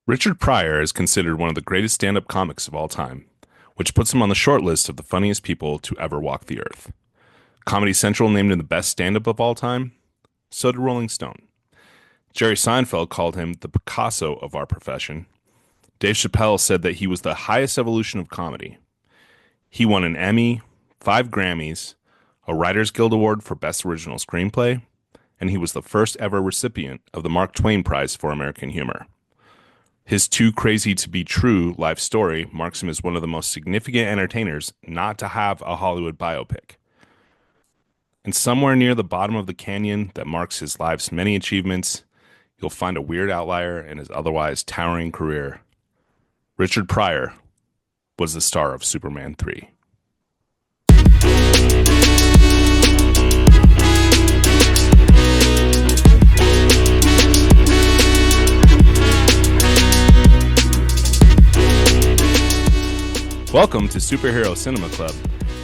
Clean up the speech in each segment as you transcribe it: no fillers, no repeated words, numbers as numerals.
Richard Pryor is considered one of the greatest stand-up comics of all time, which puts him on the short list of the funniest people to ever walk the earth. Comedy Central named him the best stand-up of all time. So did Rolling Stone. Jerry Seinfeld called him the Picasso of our profession. Dave Chappelle said that he was the highest evolution of comedy. He won an Emmy, 5 Grammys, a Writers Guild Award for Best Original Screenplay, and he was the first ever recipient of the Mark Twain Prize for American Humor. His Too Crazy to Be True life story marks him as one of the most significant entertainers not to have a Hollywood biopic. And somewhere near the bottom of the canyon that marks his life's many achievements, you'll find a weird outlier in his otherwise towering career. Richard Pryor was the star of Superman 3. Welcome to Superhero Cinema Club,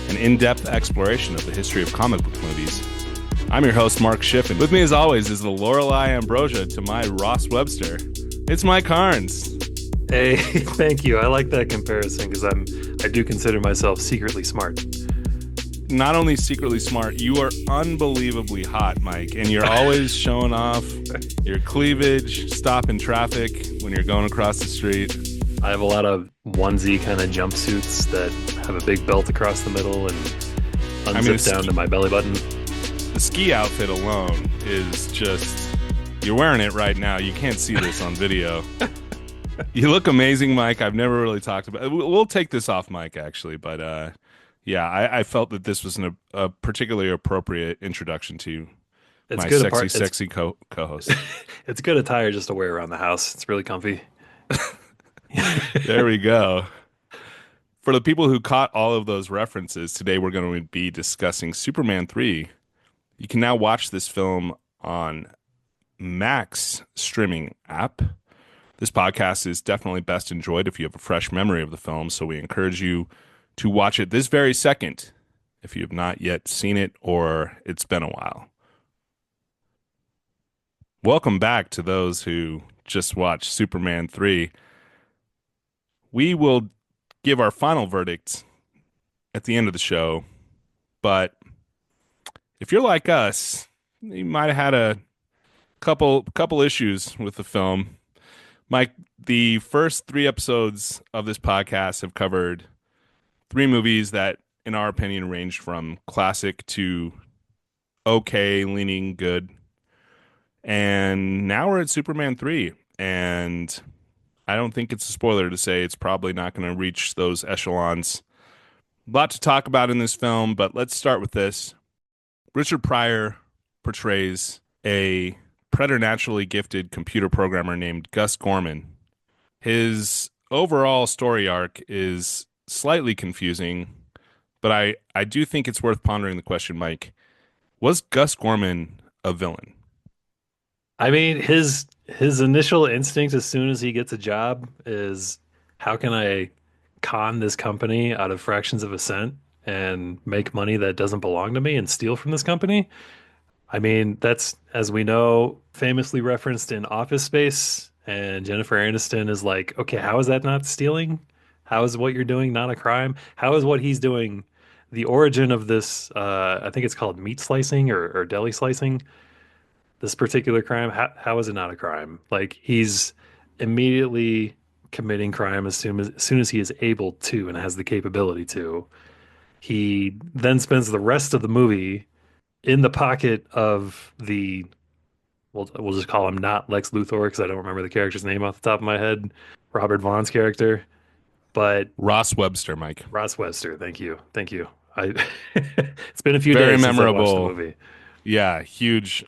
an in-depth exploration of the history of comic book movies. I'm your host, Mark Schiff, and with me as always is the Lorelei Ambrosia to my Ross Webster. It's Mike Carnes. Hey, thank you. I like that comparison because I do consider myself secretly smart. Not only secretly smart, you are unbelievably hot, Mike, and you're always showing off your cleavage, stopping traffic when you're going across the street. I have a lot of onesie kind of jumpsuits that have a big belt across the middle and unzip down to my belly button. The ski outfit alone is just, you're wearing it right now. You can't see this on video. You look amazing, Mike. I've never really talked about it. We'll take this off mic, actually. But yeah, I felt that this was a particularly appropriate introduction to my sexy co-host. It's good attire just to wear around the house. It's really comfy. There we go. For the people who caught all of those references, today we're going to be discussing Superman 3. You can now watch this film on Max streaming app. This podcast is definitely best enjoyed if you have a fresh memory of the film, so we encourage you to watch it this very second if you have not yet seen it or it's been a while. Welcome back to those who just watched Superman 3. We will give our final verdict at the end of the show, but if you're like us, you might have had a couple issues with the film. Mike, the first 3 episodes of this podcast have covered 3 movies that, in our opinion, ranged from classic to okay, leaning good. And now we're at Superman 3, and I don't think it's a spoiler to say it's probably not going to reach those echelons. A lot to talk about in this film, but let's start with this. Richard Pryor portrays a preternaturally gifted computer programmer named Gus Gorman. His overall story arc is slightly confusing, but I do think it's worth pondering the question, Mike. Was Gus Gorman a villain? I mean, his initial instinct as soon as he gets a job is, how can I con this company out of fractions of a cent and make money that doesn't belong to me and steal from this company? I mean, that's, as we know, famously referenced in Office Space, and Jennifer Aniston is like, okay, how is that not stealing? How is what you're doing not a crime? How is what he's doing the origin of this, I think it's called meat slicing or deli slicing, this particular crime? How is it not a crime? Like, he's immediately committing crime as soon as he is able to and has the capability to. He then spends the rest of the movie in the pocket of the, we'll just call him not Lex Luthor because I don't remember the character's name off the top of my head, Robert Vaughn's character, but Ross Webster, Mike. Ross Webster. Thank you, thank you. I it's been a few Very days since I watched the memorable. movie. Yeah, huge.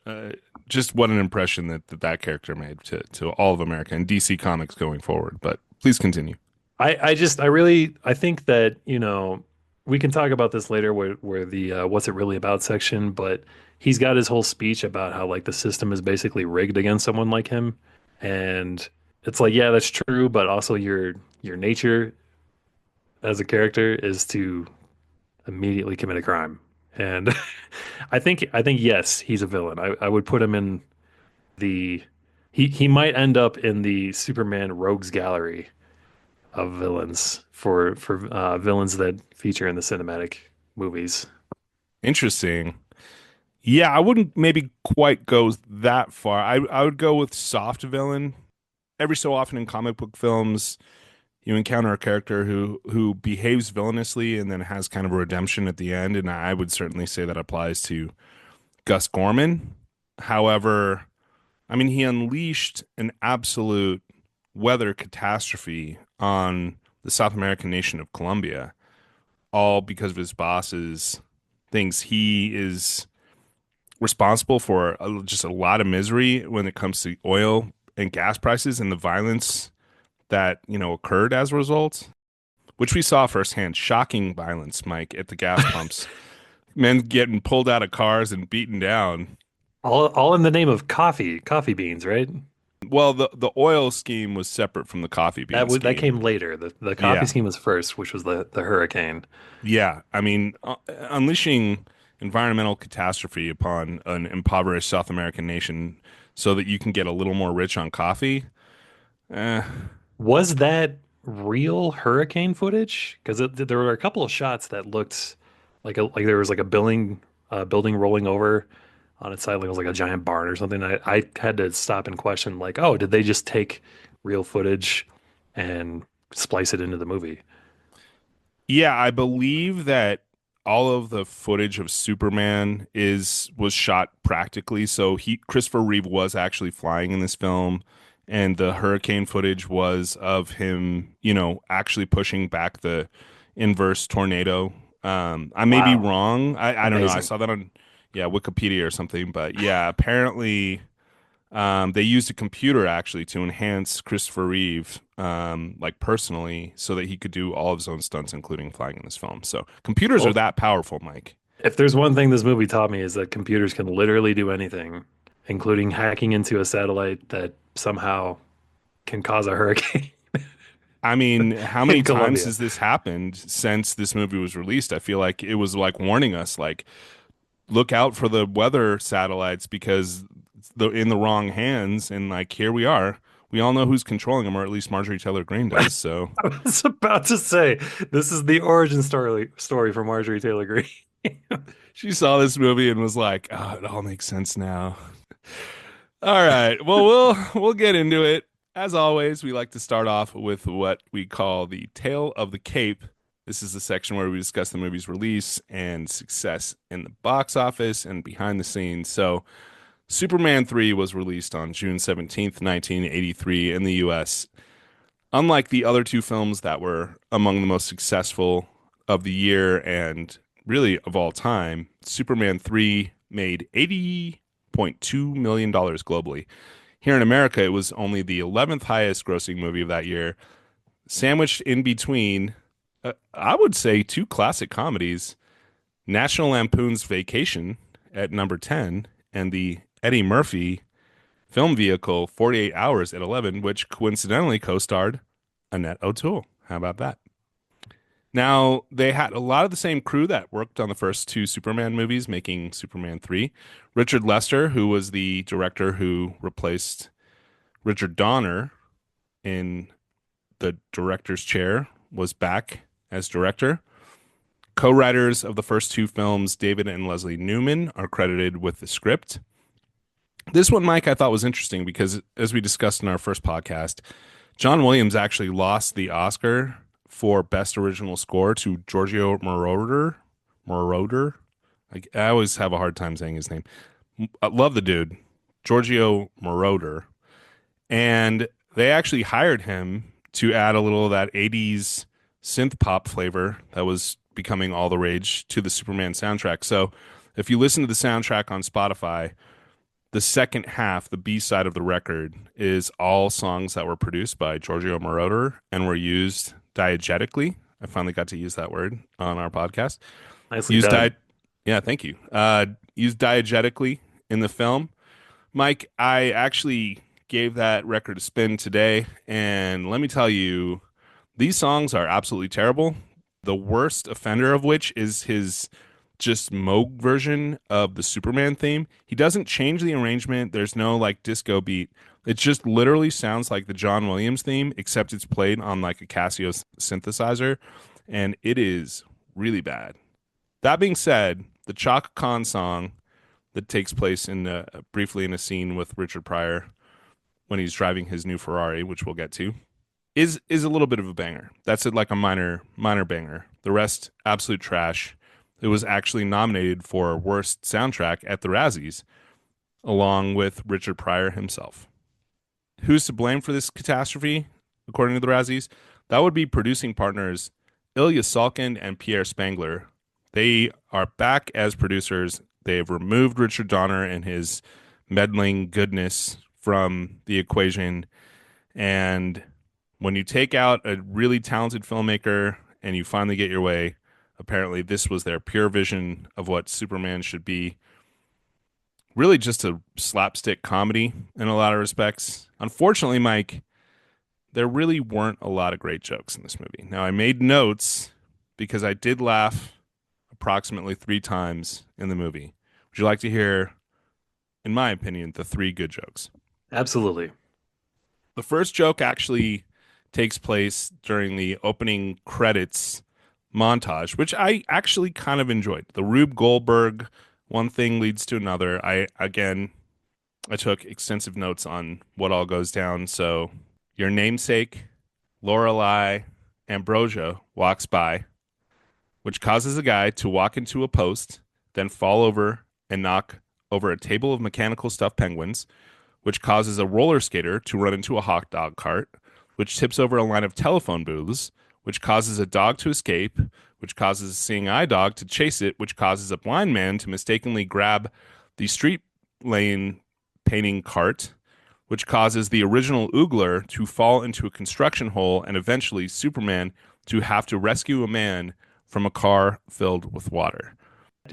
Just what an impression that character made to all of America and DC Comics going forward. But please continue. I think that, we can talk about this later where the what's it really about section, but he's got his whole speech about how like the system is basically rigged against someone like him. And it's like, yeah, that's true, but also your nature as a character is to immediately commit a crime. And I think yes, he's a villain. I would put him in the he might end up in the Superman Rogues Gallery of villains for villains that feature in the cinematic movies. Interesting. Yeah, I wouldn't maybe quite go that far. I would go with soft villain. Every so often in comic book films, you encounter a character who behaves villainously and then has kind of a redemption at the end, and I would certainly say that applies to Gus Gorman. However, I mean, he unleashed an absolute weather catastrophe on the South American nation of Colombia, all because of his bosses thinks he is responsible for just a lot of misery when it comes to oil and gas prices and the violence that, occurred as a result, which we saw firsthand. Shocking violence, Mike, at the gas pumps. Men getting pulled out of cars and beaten down. All in the name of coffee beans, right? Well, the oil scheme was separate from the coffee bean That scheme. came later. The coffee Yeah. scheme was first, which was the hurricane. Yeah. I mean, unleashing environmental catastrophe upon an impoverished South American nation so that you can get a little more rich on coffee. Eh, Was that real hurricane footage? Because there were a couple of shots that looked like there was like a building rolling over on its side, like it was like a giant barn or something. I had to stop and question, like, oh, did they just take real footage and splice it into the movie? Yeah, I believe that all of the footage of Superman is was shot practically. So Christopher Reeve was actually flying in this film, and the hurricane footage was of him, actually pushing back the inverse tornado. I may be Wow, wrong. I don't know. I amazing. saw that on Wikipedia or something, but yeah, apparently they used a computer actually to enhance Christopher Reeve, like personally, so that he could do all of his own stunts, including flying in this film. So computers are Well, that powerful, Mike. if there's one thing this movie taught me is that computers can literally do anything, including hacking into a satellite that somehow can cause a hurricane I mean, how many in times Colombia. has this happened since this movie was released? I feel like it was like warning us, like, look out for the weather satellites because the in the wrong hands, and like here we are. We all know who's controlling them, or at least Marjorie Taylor Greene does. So I was about to say this is the origin story for Marjorie Taylor Greene. she saw this movie and was like, "Oh, it all makes sense now." All right. Well, we'll get into it. As always, we like to start off with what we call the Tale of the Cape. This is the section where we discuss the movie's release and success in the box office and behind the scenes. So, Superman 3 was released on June 17th, 1983 in the US. Unlike the other two films that were among the most successful of the year and really of all time, Superman 3 made $80.2 million globally. Here in America, it was only the 11th highest grossing movie of that year, sandwiched in between, I would say, two classic comedies, National Lampoon's Vacation at number 10 and the Eddie Murphy film vehicle 48 Hours at 11, which coincidentally co-starred Annette O'Toole. How about that? Now, they had a lot of the same crew that worked on the first two Superman movies, making Superman 3. Richard Lester, who was the director who replaced Richard Donner in the director's chair, was back as director. Co-writers of the first two films, David and Leslie Newman, are credited with the script. This one, Mike, I thought was interesting because, as we discussed in our first podcast, John Williams actually lost the Oscar for Best Original Score to Giorgio Moroder. Moroder. I always have a hard time saying his name. I love the dude, Giorgio Moroder, and they actually hired him to add a little of that '80s synth pop flavor that was becoming all the rage to the Superman soundtrack. So, if you listen to the soundtrack on Spotify, the second half, the B side of the record, is all songs that were produced by Giorgio Moroder and were used diegetically. I finally got to use that word on our podcast. Nicely Used done. di Yeah, thank you. Used diegetically in the film. Mike, I actually gave that record a spin today, and let me tell you, these songs are absolutely terrible. The worst offender of which is his just Moog version of the Superman theme. He doesn't change the arrangement. There's no like disco beat. It just literally sounds like the John Williams theme, except it's played on like a Casio synthesizer, and it is really bad. That being said, the Chaka Khan song that takes place in briefly in a scene with Richard Pryor when he's driving his new Ferrari, which we'll get to, is a little bit of a banger. That's like a minor banger. The rest absolute trash. It was actually nominated for worst soundtrack at the Razzies, along with Richard Pryor himself. Who's to blame for this catastrophe, according to the Razzies? That would be producing partners Ilya Salkind and Pierre Spangler. They are back as producers. They have removed Richard Donner and his meddling goodness from the equation. And when you take out a really talented filmmaker and you finally get your way, apparently this was their pure vision of what Superman should be. Really just a slapstick comedy in a lot of respects. Unfortunately, Mike, there really weren't a lot of great jokes in this movie. Now, I made notes because I did laugh approximately 3 times in the movie. Would you like to hear, in my opinion, the 3 good jokes? Absolutely. The first joke actually takes place during the opening credits montage, which I actually kind of enjoyed. The Rube Goldberg, one thing leads to another. I took extensive notes on what all goes down. So your namesake, Lorelei Ambrosia, walks by, which causes a guy to walk into a post, then fall over and knock over a table of mechanical stuffed penguins, which causes a roller skater to run into a hot dog cart, which tips over a line of telephone booths, which causes a dog to escape, which causes a seeing eye dog to chase it, which causes a blind man to mistakenly grab the street lane painting cart, which causes the original oogler to fall into a construction hole, and eventually Superman to have to rescue a man from a car filled with water.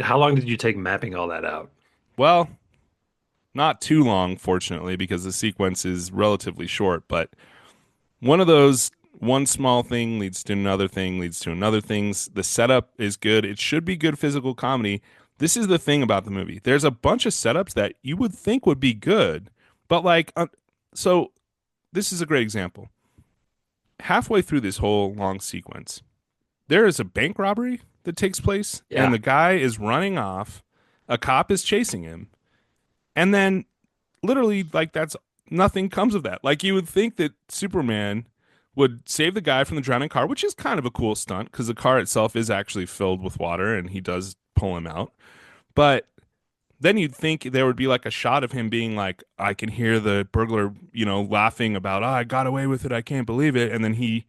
How long did you take mapping all that out? Well, not too long, fortunately, because the sequence is relatively short, but one of those one small thing leads to another thing, leads to another things. The setup is good. It should be good physical comedy. This is the thing about the movie. There's a bunch of setups that you would think would be good, but so this is a great example. Halfway through this whole long sequence, there is a bank robbery that takes place, and Yeah, the guy is running off. A cop is chasing him, and then literally, like, that's nothing comes of that. Like, you would think that Superman would save the guy from the drowning car, which is kind of a cool stunt because the car itself is actually filled with water and he does pull him out. But then you'd think there would be like a shot of him being like, I can hear the burglar, laughing about, oh, I got away with it. I can't believe it. And then he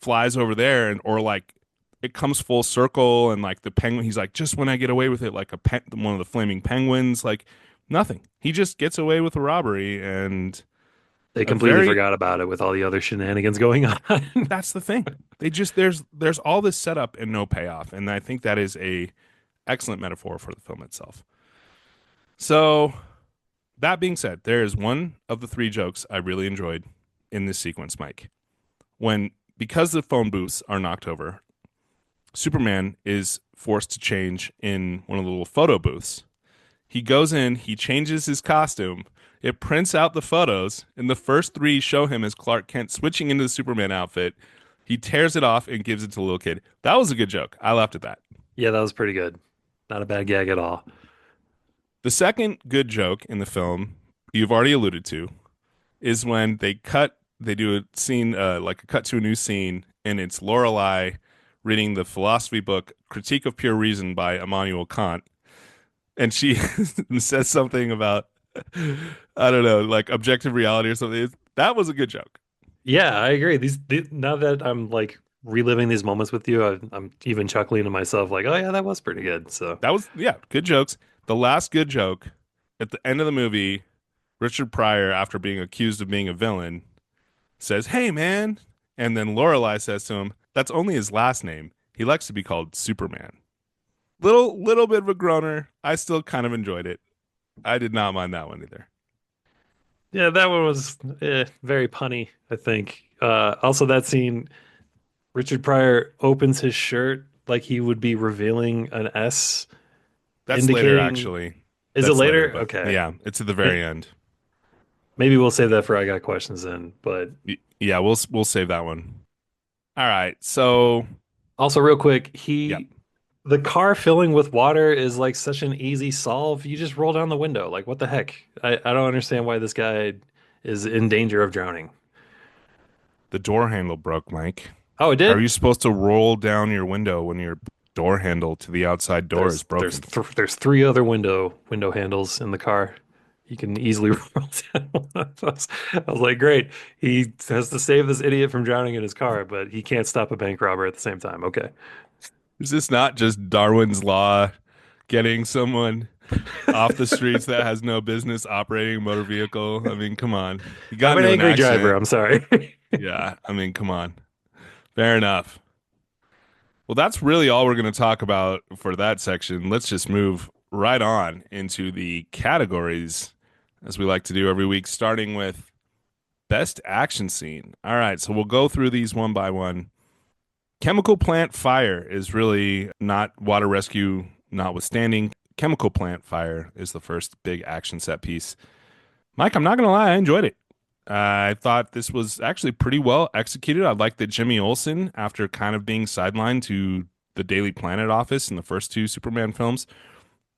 flies over there, and or like it comes full circle, and like the penguin, he's like, just when I get away with it, like one of the flaming penguins, like nothing. He just gets away with a robbery, and they a completely very forgot about it with all the other shenanigans going on. that's the thing. They just there's all this setup and no payoff, and I think that is a excellent metaphor for the film itself. So that being said, there is one of the 3 jokes I really enjoyed in this sequence, Mike. When because the phone booths are knocked over, Superman is forced to change in one of the little photo booths. He goes in, he changes his costume. It prints out the photos, and the first 3 show him as Clark Kent switching into the Superman outfit. He tears it off and gives it to the little kid. That was a good joke. I laughed at that. Yeah, that was pretty good. Not a bad gag at all. The second good joke in the film, you've already alluded to, is when they do a scene, like a cut to a new scene, and it's Lorelei reading the philosophy book Critique of Pure Reason by Immanuel Kant, and she says something about, I don't know, like objective reality or something. That was a good joke. Yeah, I agree. Now that I'm like reliving these moments with you, I'm even chuckling to myself, like, oh yeah, that was pretty good. So That was, yeah, good jokes. The last good joke at the end of the movie, Richard Pryor, after being accused of being a villain, says, "Hey, man," and then Lorelei says to him, "That's only his last name. He likes to be called Superman." Little bit of a groaner. I still kind of enjoyed it. I did not mind that one either. yeah, that one was very punny, I think. Also, that scene, Richard Pryor opens his shirt like he would be revealing an S, That's later, indicating. actually. Is it That's later, later? but Okay. yeah, it's at the It, very end. Maybe we'll save that for I got questions then. But Yeah, we'll save that one. All right. So, also, real quick, yeah, the car filling with water is like such an easy solve. You just roll down the window. Like, what the heck? I don't understand why this guy is in danger of drowning. the door handle broke, Mike. Oh, it How are did? you supposed to roll down your window when your door handle to the outside door is broken? There's three other window handles in the car. You can easily roll down one of those. I was like, great. He has to save this idiot from drowning in his car, but he can't stop a bank robber at the same time. Okay. Is this not just Darwin's law getting someone off the streets that has no business operating a motor vehicle? I mean, come on. He got I'm an into an angry driver. accident. I'm sorry. Yeah, I mean, come on. Fair enough. Well, that's really all we're going to talk about for that section. Let's just move right on into the categories as we like to do every week, starting with best action scene. All right, so we'll go through these one by one. Chemical plant fire is really not water rescue notwithstanding. Chemical plant fire is the first big action set piece. Mike, I'm not going to lie, I enjoyed it. I thought this was actually pretty well executed. I like that Jimmy Olsen, after kind of being sidelined to the Daily Planet office in the first two Superman films,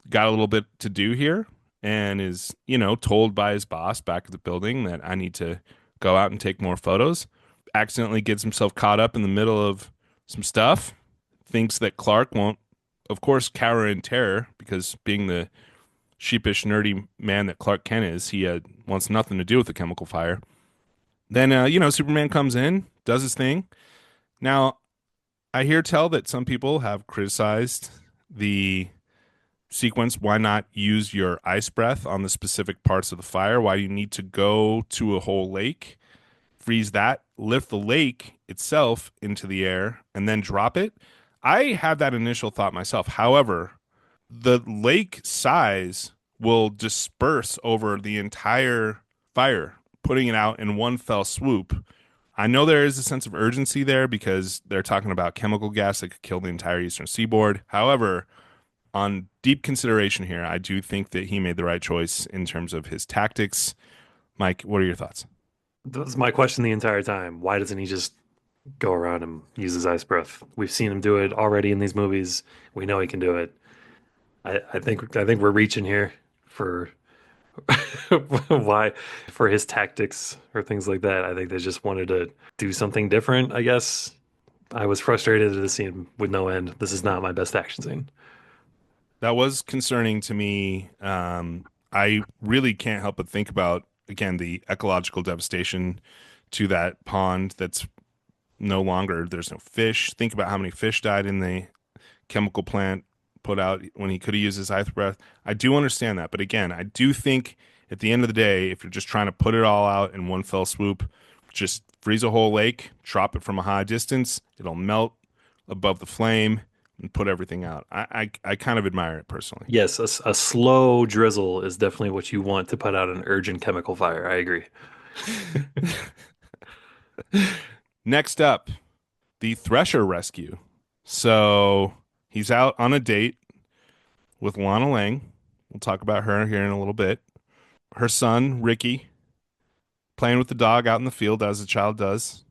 got a little bit to do here and is, told by his boss back at the building that I need to go out and take more photos. Accidentally gets himself caught up in the middle of some stuff, thinks that Clark won't, of course, cower in terror because being the sheepish, nerdy man that Clark Kent is, he wants nothing to do with the chemical fire. Then, Superman comes in, does his thing. Now, I hear tell that some people have criticized the sequence. Why not use your ice breath on the specific parts of the fire? Why do you need to go to a whole lake, freeze that, lift the lake itself into the air, and then drop it? I had that initial thought myself. However, the lake size will disperse over the entire fire, putting it out in one fell swoop. I know there is a sense of urgency there because they're talking about chemical gas that could kill the entire eastern seaboard. However, on deep consideration here, I do think that he made the right choice in terms of his tactics. Mike, what are your thoughts? That was my question the entire time. Why doesn't he just go around and use his ice breath? We've seen him do it already in these movies. We know he can do it. I think we're reaching here for why for his tactics or things like that. I think they just wanted to do something different, I guess. I was frustrated at the scene with no end. This is not my best action scene. That was concerning to me. I really can't help but think about, again, the ecological devastation to that pond that's no longer, there's no fish. Think about how many fish died in the chemical plant put out when he could have used his ice breath. I do understand that. But again, I do think at the end of the day, if you're just trying to put it all out in one fell swoop, just freeze a whole lake, drop it from a high distance, it'll melt above the flame and put everything out. I kind of admire it personally. Yes, a slow drizzle is definitely what you want to put out an urgent chemical fire. I agree. Next up, the Thresher rescue. So he's out on a date with Lana Lang. We'll talk about her here in a little bit. Her son, Ricky, playing with the dog out in the field as a child does.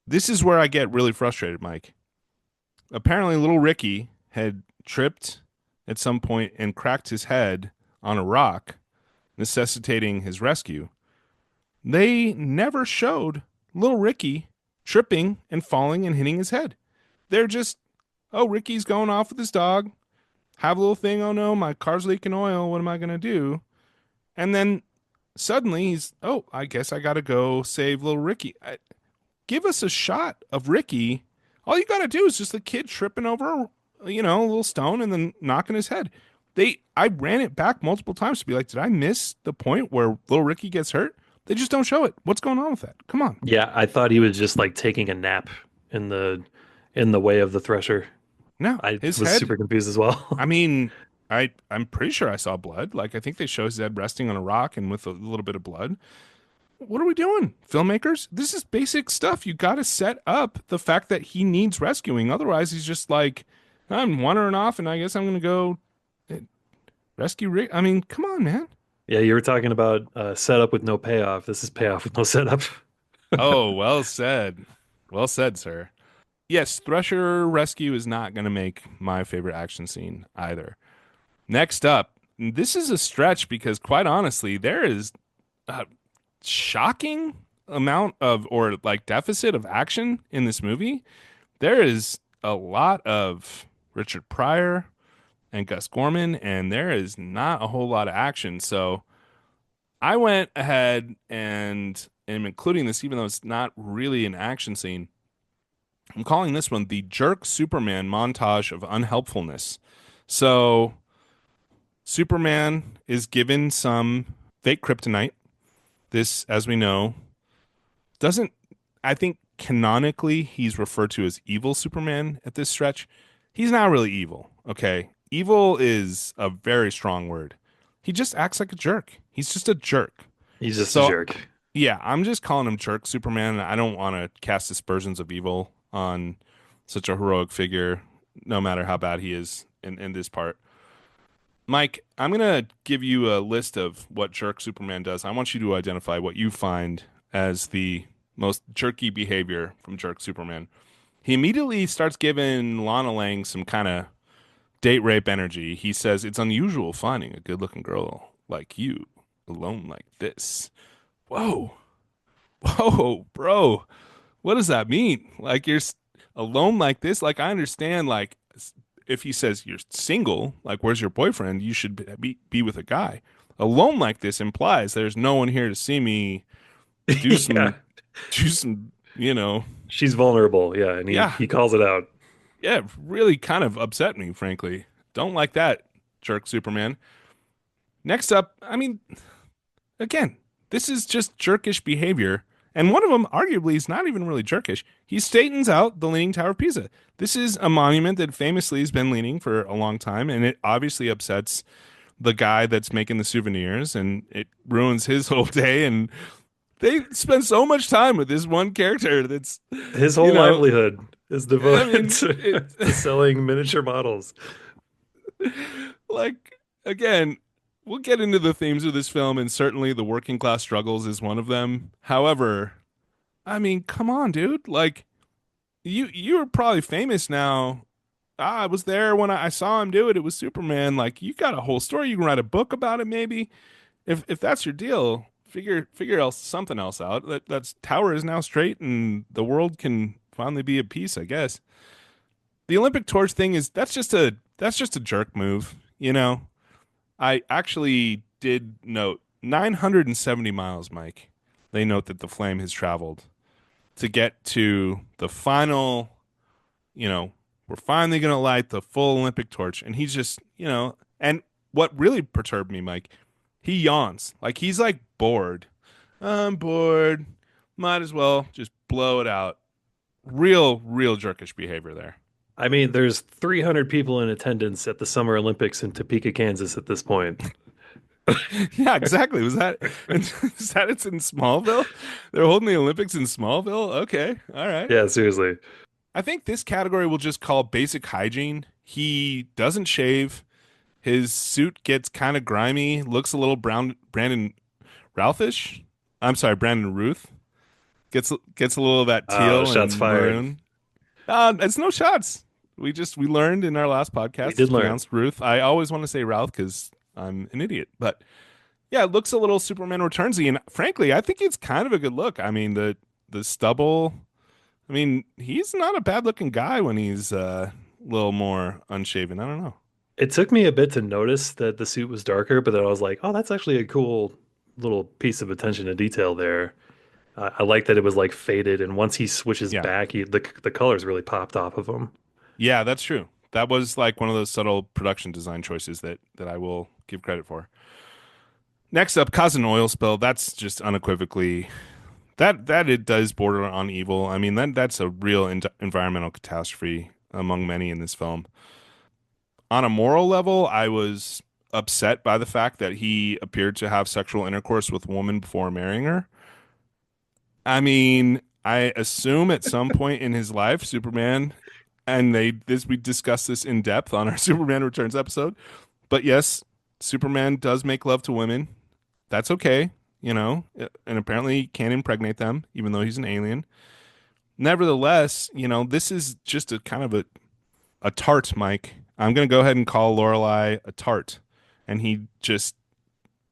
This is where I get really frustrated, Mike. Apparently, little Ricky had tripped at some point and cracked his head on a rock, necessitating his rescue. They never showed little Ricky tripping and falling and hitting his head. They're just, oh, Ricky's going off with his dog. Have a little thing. Oh no, my car's leaking oil. What am I going to do? And then suddenly he's, oh, I guess I got to go save little Ricky. Give us a shot of Ricky. All you got to do is just the kid tripping over, a little stone and then knocking his head. I ran it back multiple times to be like, did I miss the point where little Ricky gets hurt? They just don't show it. What's going on with that? Come on. Yeah, I thought he was just like taking a nap in the way of the thresher. No, I his was head. super confused as well. I mean, I'm pretty sure I saw blood. Like I think they show his head resting on a rock and with a little bit of blood. What are we doing, filmmakers? This is basic stuff. You got to set up the fact that he needs rescuing. Otherwise, he's just like, I'm wandering off, and I guess I'm going to go rescue Rick. I mean, come on, man. Yeah, you were talking about setup with no payoff. This is payoff with no setup. Oh, well said. Well said, sir. Yes, Thresher Rescue is not going to make my favorite action scene either. Next up, this is a stretch because quite honestly, there is a shocking amount of or like deficit of action in this movie. There is a lot of Richard Pryor and Gus Gorman, and there is not a whole lot of action. So I went ahead and am including this, even though it's not really an action scene. I'm calling this one the Jerk Superman montage of unhelpfulness. So Superman is given some fake kryptonite. This, as we know, doesn't, I think canonically he's referred to as evil Superman at this stretch. He's not really evil, okay? Evil is a very strong word. He just acts like a jerk. He's just a jerk. He's just a So, jerk. yeah, I'm just calling him Jerk Superman. I don't want to cast aspersions of evil on such a heroic figure, no matter how bad he is in this part. Mike, I'm going to give you a list of what Jerk Superman does. I want you to identify what you find as the most jerky behavior from Jerk Superman. He immediately starts giving Lana Lang some kind of date rape energy. He says, "It's unusual finding a good looking girl like you alone like this." Whoa, whoa, bro. What does that mean? Like alone like this? Like I understand, like if he says you're single, like where's your boyfriend? You should be with a guy. Alone like this implies there's no one here to see me do Yeah, some, you know, she's vulnerable. Yeah, and he yeah, he calls it out. yeah, really kind of upset me, frankly. Don't like that, jerk Superman. Next up, I mean, again, this is just jerkish behavior. And one of them, arguably, is not even really jerkish. He straightens out the Leaning Tower of Pisa. This is a monument that famously has been leaning for a long time, and it obviously upsets the guy that's making the souvenirs, and it ruins his whole day. And they spend so much time with this one character that's, His you whole know, livelihood is I devoted mean, to, to selling miniature models. like, again, we'll get into the themes of this film, and certainly the working class struggles is one of them. However, I mean, come on, dude. Like, you're probably famous now. I was there when I saw him do it. It was Superman. Like, you got a whole story. You can write a book about it, maybe. If that's your deal, figure else something else out. That's tower is now straight, and the world can finally be at peace, I guess. The Olympic torch thing is that's just a jerk move, you know. I actually did note 970 miles, Mike. They note that the flame has traveled to get to the final, you know, we're finally going to light the full Olympic torch. And he's just, and what really perturbed me, Mike, he yawns. Like he's like bored. I'm bored. Might as well just blow it out. Real jerkish behavior there. I mean, there's 300 people in attendance at the Summer Olympics in Topeka, Kansas at this point. Yeah, exactly. Is that it's in Smallville? They're holding the Olympics in Smallville? Okay. All right. Yeah, seriously. I think this category we'll just call basic hygiene. He doesn't shave. His suit gets kind of grimy, looks a little Brandon Routhish. I'm sorry, Brandon Ruth. Gets a little of that Oh, teal shots and fired. maroon. It's no shots. We learned in our last We podcast it's did learn. pronounced Ruth. I always want to say Routh because I'm an idiot. But yeah, it looks a little Superman Returnsy, and frankly, I think it's kind of a good look. I mean, the stubble. I mean, he's not a bad looking guy when he's a little more unshaven. I don't know. It took me a bit to notice that the suit was darker, but then I was like, oh, that's actually a cool little piece of attention to detail there. I like that it was like faded, and once he switches Yeah, back, the colors really popped off of him. yeah, that's true. That was like one of those subtle production design choices that I will give credit for. Next up, cause an oil spill. That's just unequivocally that it does border on evil. I mean that's a real environmental catastrophe among many in this film. On a moral level, I was upset by the fact that he appeared to have sexual intercourse with a woman before marrying her. I mean, I assume at some point in his life, Superman, and we discussed this in depth on our Superman Returns episode. But yes, Superman does make love to women. That's okay, and apparently he can't impregnate them, even though he's an alien. Nevertheless, this is just a kind of a tart, Mike. I'm gonna go ahead and call Lorelai a tart, and he just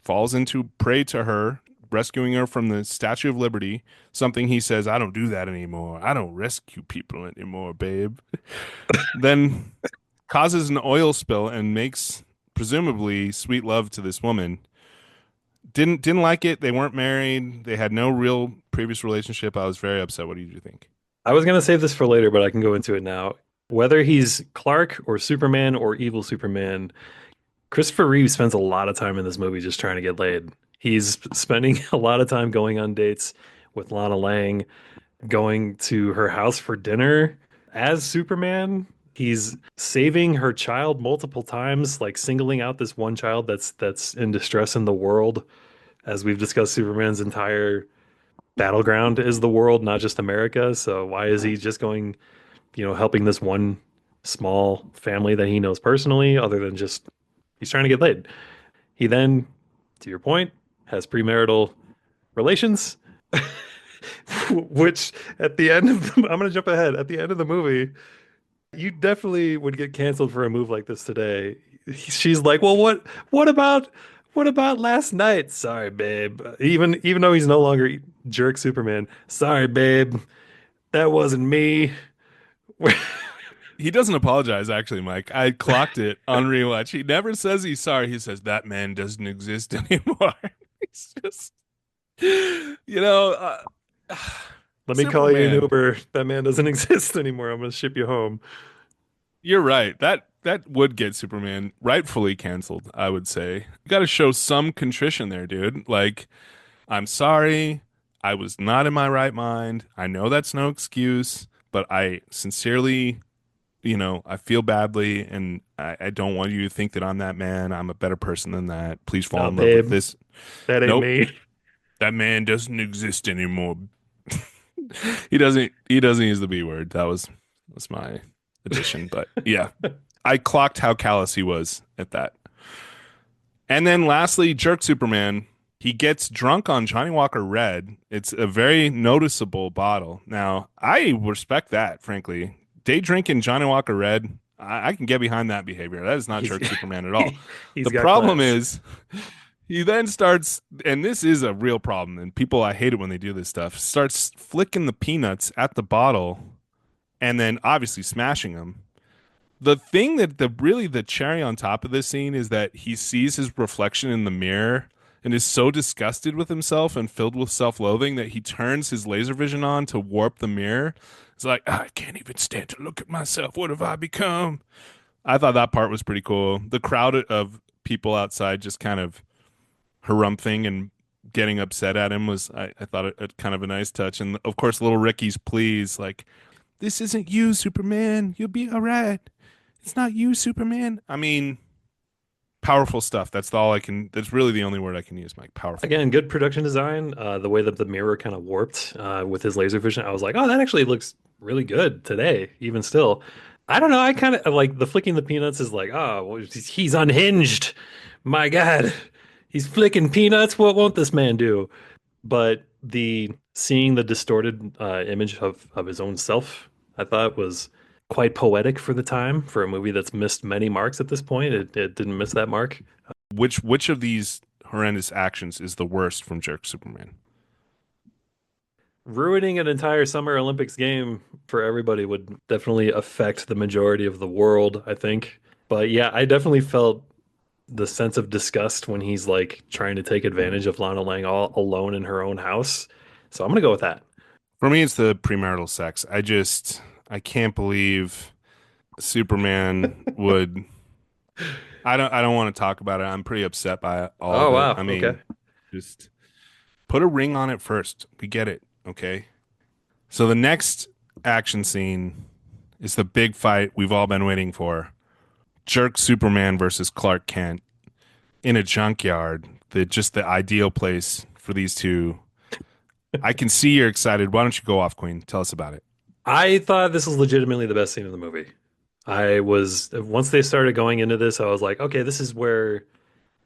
falls into prey to her, rescuing her from the Statue of Liberty. Something he says, "I don't do that anymore. I don't rescue people anymore, babe." Then causes an oil spill and makes presumably sweet love to this woman. Didn't like it. They weren't married. They had no real previous relationship. I was very upset. What did you think? I was gonna save this for later, but I can go into it now. Whether he's Clark or Superman or evil Superman, Christopher Reeve spends a lot of time in this movie just trying to get laid. He's spending a lot of time going on dates with Lana Lang, going to her house for dinner as Superman. He's saving her child multiple times, like singling out this one child that's in distress in the world. As we've discussed, Superman's entire battleground is the world, not just America. So why is he just going, helping this one small family that he knows personally, other than just he's trying to get laid? He then, to your point, has premarital relations, which at the end of I'm gonna jump ahead. At the end of the movie, you definitely would get canceled for a move like this today. She's like, "Well, what about last night? Sorry, babe. Even though he's no longer jerk Superman. Sorry, babe. That wasn't me." He doesn't apologize, actually, Mike. I clocked it on rewatch. He never says he's sorry. He says that man doesn't exist anymore. He's just, you know, uh, Let me call you an Superman. Uber. That man doesn't exist anymore. I'm gonna ship you home. You're right. That would get Superman rightfully canceled, I would say. You got to show some contrition there, dude. Like, I'm sorry. I was not in my right mind. I know that's no excuse, but I sincerely, I feel badly and I don't want you to think that I'm that man. I'm a better person than that. Please fall Nah, in love with babe. this. That ain't Nope. me. That man doesn't exist anymore. He doesn't use the B word. That's my addition. But yeah, I clocked how callous he was at that. And then lastly, Jerk Superman. He gets drunk on Johnny Walker Red. It's a very noticeable bottle. Now, I respect that, frankly. Day drinking Johnny Walker Red, I can get behind that behavior. That is not He's Jerk Superman at all. he's The got problem class. is he then starts, and this is a real problem, and people, I hate it when they do this stuff, starts flicking the peanuts at the bottle and then obviously smashing them. The thing that the cherry on top of this scene is that he sees his reflection in the mirror and is so disgusted with himself and filled with self-loathing that he turns his laser vision on to warp the mirror. It's like, I can't even stand to look at myself. What have I become? I thought that part was pretty cool. The crowd of people outside just kind of harumphing and getting upset at him was, I thought, kind of a nice touch. And of course, little Ricky's pleas, like, this isn't you, Superman. You'll be all right. It's not you, Superman. I mean, powerful stuff. That's really the only word I can use, Mike. Powerful. Again, good production design. The way that the mirror kind of warped with his laser vision, I was like, oh, that actually looks really good today, even still. I don't know. I kind of like the flicking the peanuts is like, oh, well, he's unhinged. My God, he's flicking peanuts. What won't this man do? But the seeing the distorted image of his own self, I thought was quite poetic for the time for a movie that's missed many marks at this point. It didn't miss that mark. Which of these horrendous actions is the worst from Jerk Superman? Ruining an entire Summer Olympics game for everybody would definitely affect the majority of the world, I think. But yeah, I definitely felt the sense of disgust when he's like trying to take advantage of Lana Lang all alone in her own house. So I'm gonna go with that. For me, it's the premarital sex. I can't believe Superman would. I don't want to talk about it. I'm pretty upset by all Oh of it. wow, I okay. mean, just put a ring on it first. We get it, okay? So the next action scene is the big fight we've all been waiting for. Jerk Superman versus Clark Kent in a junkyard. The ideal place for these two. I can see you're excited. Why don't you go off, Queen? Tell us about it. I thought this was legitimately the best scene in the movie. I was once they started going into this, I was like, okay,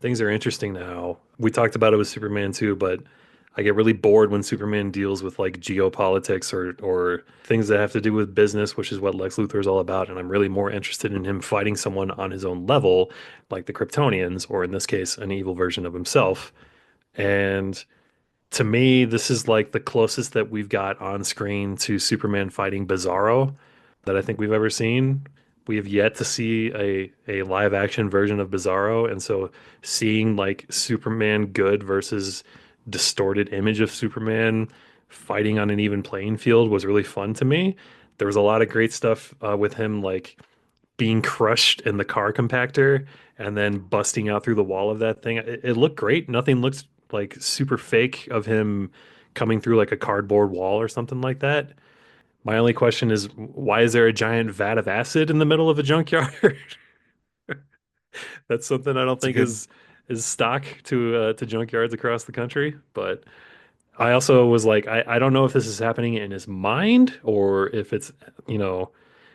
things are interesting now. We talked about it with Superman too, but I get really bored when Superman deals with like geopolitics or things that have to do with business, which is what Lex Luthor is all about. And I'm really more interested in him fighting someone on his own level, like the Kryptonians, or in this case, an evil version of himself. And to me, this is like the closest that we've got on screen to Superman fighting Bizarro that I think we've ever seen. We have yet to see a live action version of Bizarro, and so seeing like Superman good versus distorted image of Superman fighting on an even playing field was really fun to me. There was a lot of great stuff with him like being crushed in the car compactor and then busting out through the wall of that thing. It looked great. Nothing looks like super fake of him coming through like a cardboard wall or something like that. My only question is, why is there a giant vat of acid in the middle of a junkyard? That's something I don't It's a think good. is stock to junkyards across the country. But I also was like, I don't know if this is happening in his mind or if it's, you know,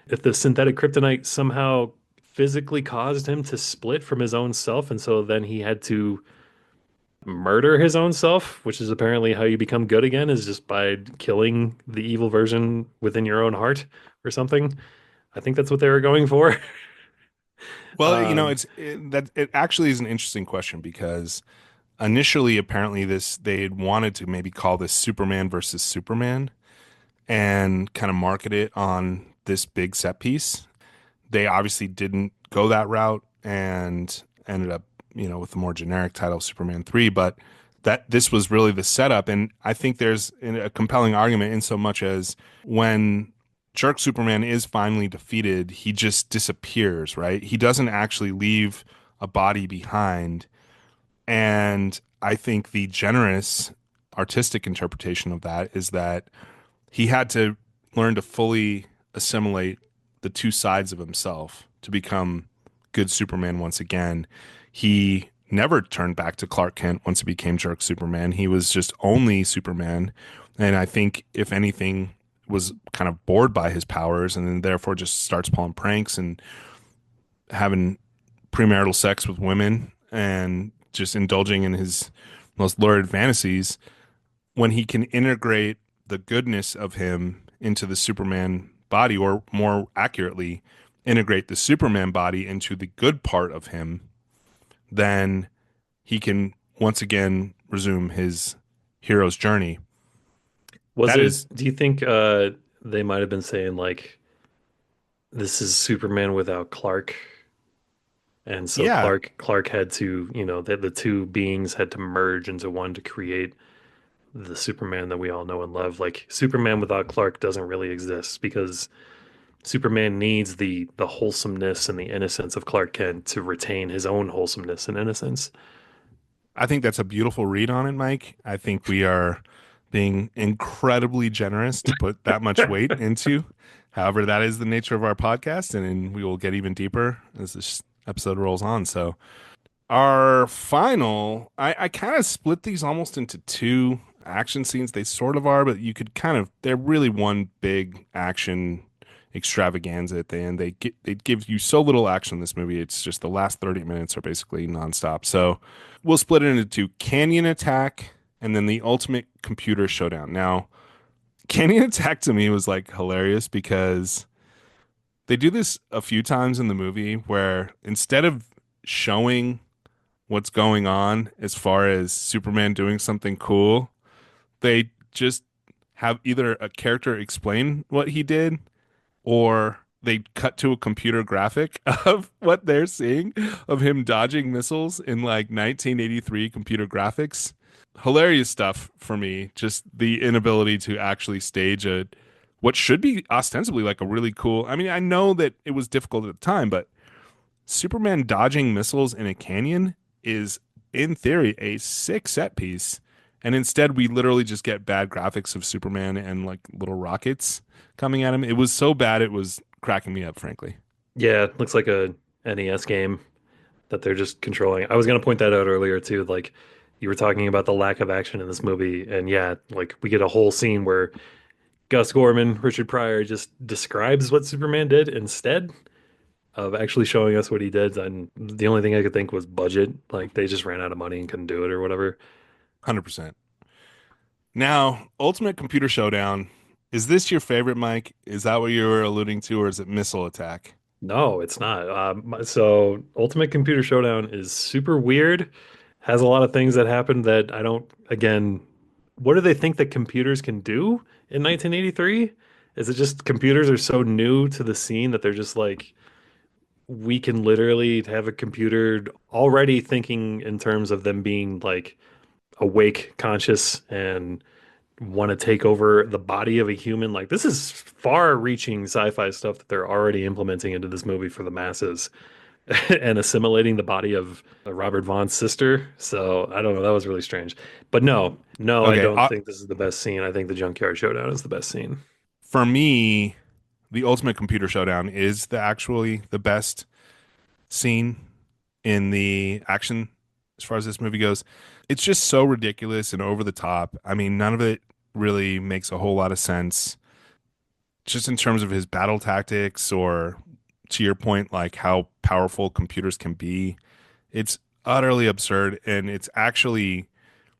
if the synthetic kryptonite somehow physically caused him to split from his own self, and so then he had to murder his own self, which is apparently how you become good again, is just by killing the evil version within your own heart or something. I think that's what they were going for. Well, Um, that it actually is an interesting question because initially, apparently, this they had wanted to maybe call this Superman versus Superman and kind of market it on this big set piece. They obviously didn't go that route and ended up, with the more generic title Superman 3, but that this was really the setup. And I think there's a compelling argument in so much as when Jerk Superman is finally defeated, he just disappears, right? He doesn't actually leave a body behind. And I think the generous artistic interpretation of that is that he had to learn to fully assimilate the two sides of himself to become good Superman once again. He never turned back to Clark Kent once he became Jerk Superman. He was just only Superman. And I think, if anything, was kind of bored by his powers and then therefore just starts pulling pranks and having premarital sex with women and just indulging in his most lurid fantasies when he can integrate the goodness of him into the Superman body, or more accurately, integrate the Superman body into the good part of him, then he can once again resume his hero's journey. was That it, is, do you think they might have been saying like this is Superman without Clark? And so yeah, Clark had to, the two beings had to merge into one to create the Superman that we all know and love. Like Superman without Clark doesn't really exist because Superman needs the wholesomeness and the innocence of Clark Kent to retain his own wholesomeness and innocence. I think that's a beautiful read on it, Mike. I think we are being incredibly generous to put that much weight into. However, that is the nature of our podcast, and we will get even deeper as this episode rolls on. So, our final, I kind of split these almost into two action scenes. They sort of are, but they're really one big action extravaganza at the end. They give you so little action in this movie. It's just the last 30 minutes are basically nonstop. So we'll split it into two: Canyon Attack and then the Ultimate Computer Showdown. Now, Canyon Attack to me was like hilarious because they do this a few times in the movie where instead of showing what's going on as far as Superman doing something cool, they just have either a character explain what he did or they cut to a computer graphic of what they're seeing of him dodging missiles in like 1983 computer graphics. Hilarious stuff for me. Just the inability to actually stage a what should be ostensibly like a really cool. I mean, I know that it was difficult at the time, but Superman dodging missiles in a canyon is, in theory, a sick set piece. And instead, we literally just get bad graphics of Superman and like little rockets coming at him. It was so bad, it was cracking me up, frankly. Yeah, it looks like a NES game that they're just controlling. I was going to point that out earlier too. Like you were talking about the lack of action in this movie, and yeah, like we get a whole scene where Gus Gorman, Richard Pryor, just describes what Superman did instead. of actually showing us what he did. And the only thing I could think was budget. Like they just ran out of money and couldn't do it or whatever. 100%. Now, Ultimate Computer Showdown. Is this your favorite, Mike? Is that what you were alluding to, or is it Missile Attack? No, it's not. So Ultimate Computer Showdown is super weird. Has a lot of things that happen that I don't, again, what do they think that computers can do in 1983? Is it just computers are so new to the scene that they're just like, we can literally have a computer already thinking in terms of them being like awake, conscious, and want to take over the body of a human. Like this is far-reaching sci-fi stuff that they're already implementing into this movie for the masses and assimilating the body of Robert Vaughn's sister. So I don't know. That was really strange. But no, I Okay, don't think this is the best scene. I think the Junkyard Showdown is the best scene. for me, the Ultimate Computer Showdown is actually the best scene in the action as far as this movie goes. It's just so ridiculous and over the top. I mean, none of it really makes a whole lot of sense, just in terms of his battle tactics or to your point, like how powerful computers can be. It's utterly absurd, and it's actually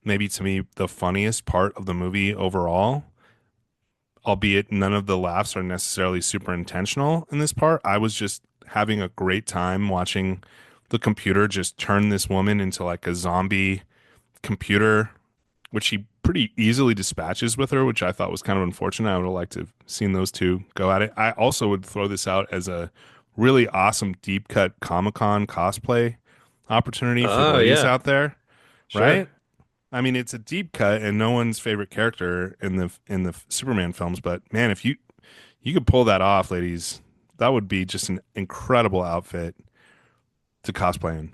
maybe to me the funniest part of the movie overall, albeit none of the laughs are necessarily super intentional in this part. I was just having a great time watching the computer just turn this woman into like a zombie computer, which he pretty easily dispatches with her, which I thought was kind of unfortunate. I would have liked to have seen those two go at it. I also would throw this out as a really awesome deep cut Comic Con cosplay opportunity for the Oh ladies yeah, out there, sure. right? I mean, it's a deep cut and no one's favorite character in the Superman films, but man, if you could pull that off, ladies, that would be just an incredible outfit to cosplay in.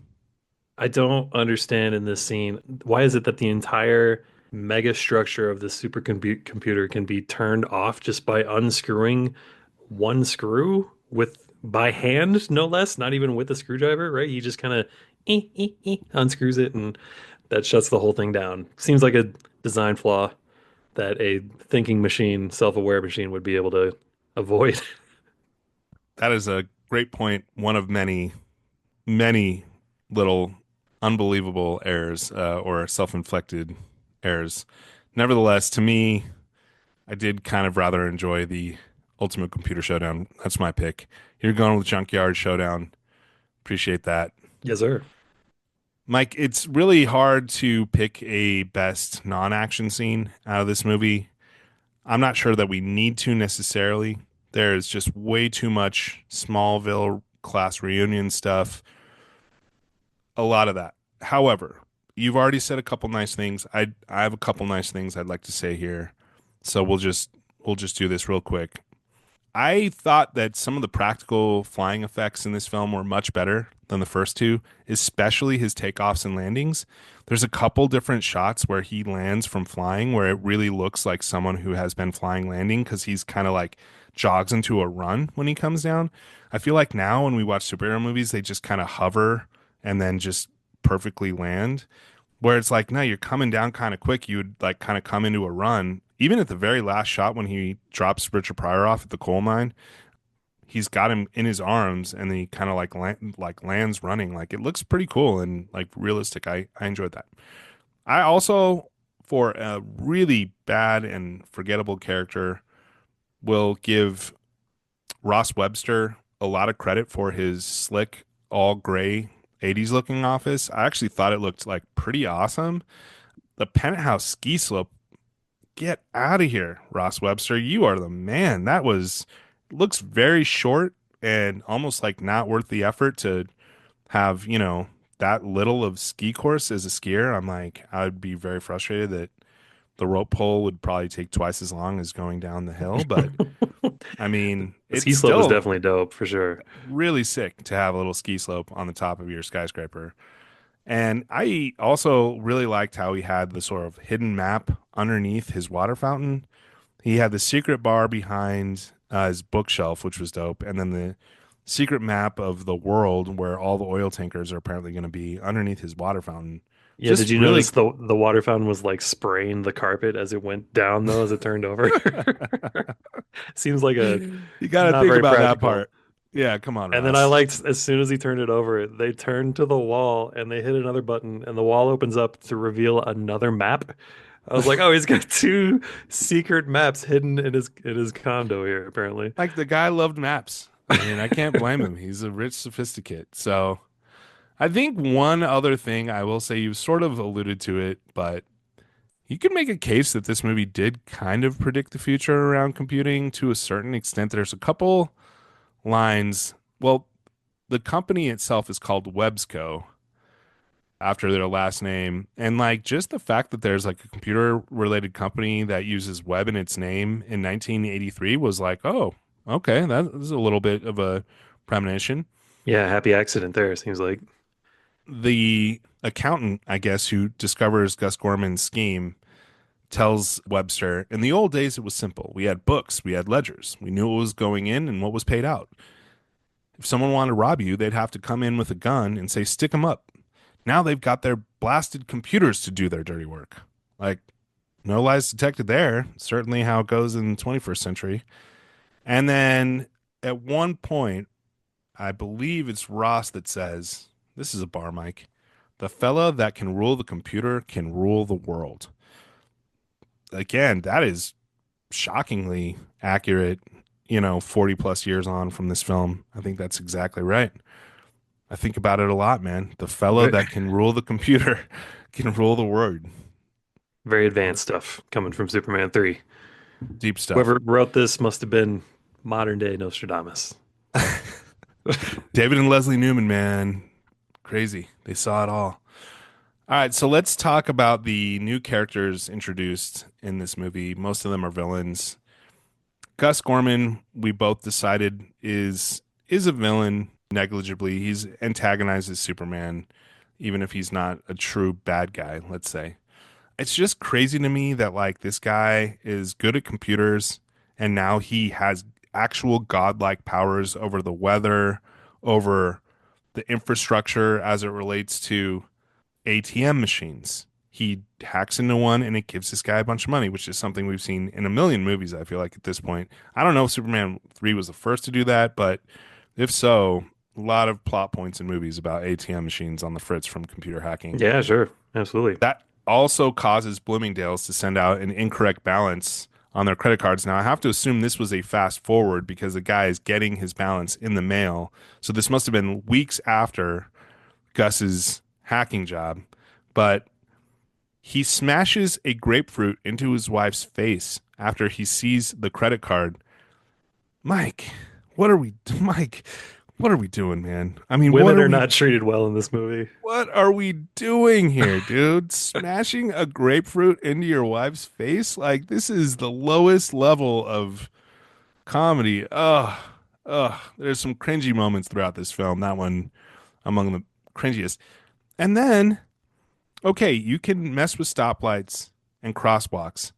I don't understand in this scene, why is it that the entire mega structure of this computer can be turned off just by unscrewing one screw with by hand, no less, not even with a screwdriver, right? He just kind of unscrews it and that shuts the whole thing down. Seems like a design flaw that a thinking machine, self-aware machine would be able to avoid. That is a great point. One of many little unbelievable errors or self-inflicted errors. Nevertheless, to me, I did kind of rather enjoy the Ultimate Computer Showdown. That's my pick. You're going with Junkyard Showdown. Appreciate that. Yes, sir. Mike, it's really hard to pick a best non-action scene out of this movie. I'm not sure that we need to necessarily. There's just way too much Smallville class reunion stuff, a lot of that. However, you've already said a couple nice things. I have a couple nice things I'd like to say here. So we'll just do this real quick. I thought that some of the practical flying effects in this film were much better than the first two, especially his takeoffs and landings. There's a couple different shots where he lands from flying where it really looks like someone who has been flying landing because he's kind of like jogs into a run when he comes down. I feel like now when we watch superhero movies, they just kind of hover and then just perfectly land. Where it's like, no, you're coming down kind of quick. You would like kind of come into a run. Even at the very last shot when he drops Richard Pryor off at the coal mine, he's got him in his arms and then he kind of like lands running. Like it looks pretty cool and like realistic. I enjoyed that. I also, for a really bad and forgettable character, will give Ross Webster a lot of credit for his slick, all gray 80s looking office. I actually thought it looked like pretty awesome. The penthouse ski slope, get out of here, Ross Webster. You are the man. That was looks very short and almost like not worth the effort to have, that little of ski course as a skier. I'm like, I'd be very frustrated that the rope pull would probably take twice as long as going down the hill. But I mean, The it's ski slope was still definitely dope for sure. really sick to have a little ski slope on the top of your skyscraper. And I also really liked how he had the sort of hidden map underneath his water fountain. He had the secret bar behind his bookshelf, which was dope, and then the secret map of the world where all the oil tankers are apparently going to be underneath his water fountain. Yeah, did Just you really, notice the water fountain was like spraying the carpet as it went down though, as it turned over? Seems like a you got to not think very about that practical. part. Yeah, come on, And then I Ross. liked as soon as he turned it over, they turned to the wall and they hit another button and the wall opens up to reveal another map. I was like, oh, he's got two secret maps hidden in his condo here, apparently. Like the guy loved maps. I mean, I can't blame him. He's a rich sophisticate. So I think one other thing I will say, you sort of alluded to it, but you could make a case that this movie did kind of predict the future around computing to a certain extent. There's a couple lines. Well, the company itself is called Websco after their last name. And like just the fact that there's like a computer related company that uses web in its name in 1983 was like, oh, okay, that is a little bit of a premonition. Yeah, happy accident there, seems like. The accountant, I guess, who discovers Gus Gorman's scheme tells Webster, in the old days, it was simple. We had books, we had ledgers, we knew what was going in and what was paid out. If someone wanted to rob you, they'd have to come in with a gun and say, stick 'em up. Now they've got their blasted computers to do their dirty work. Like, no lies detected there. Certainly how it goes in the 21st century. And then at one point, I believe it's Ross that says, this is a bar mic. The fella that can rule the computer can rule the world. Again, that is shockingly accurate, 40 plus years on from this film. I think that's exactly right. I think about it a lot, man. The fella Very, that can rule the computer can rule the world. very advanced stuff coming from Superman 3. Deep stuff. Whoever wrote this must have been modern day Nostradamus. David and Leslie Newman, man. Crazy. They saw it all. All right, so let's talk about the new characters introduced in this movie. Most of them are villains. Gus Gorman, we both decided is a villain negligibly. He's antagonizes Superman, even if he's not a true bad guy, let's say. It's just crazy to me that like this guy is good at computers and now he has actual godlike powers over the weather, over the infrastructure as it relates to ATM machines. He hacks into one and it gives this guy a bunch of money, which is something we've seen in a million movies, I feel like, at this point. I don't know if Superman 3 was the first to do that, but if so, a lot of plot points in movies about ATM machines on the fritz from computer hacking. Yeah, sure. Absolutely. That also causes Bloomingdale's to send out an incorrect balance on their credit cards. Now, I have to assume this was a fast forward because the guy is getting his balance in the mail. So this must have been weeks after Gus's hacking job. But he smashes a grapefruit into his wife's face after he sees the credit card. Mike, Mike, what are we doing, man? I mean, Women are not treated well in this movie. what are we doing here, dude? Smashing a grapefruit into your wife's face? Like, this is the lowest level of comedy. Ugh, ugh. There's some cringy moments throughout this film. That one among the cringiest. And then, okay, you can mess with stoplights and crosswalks.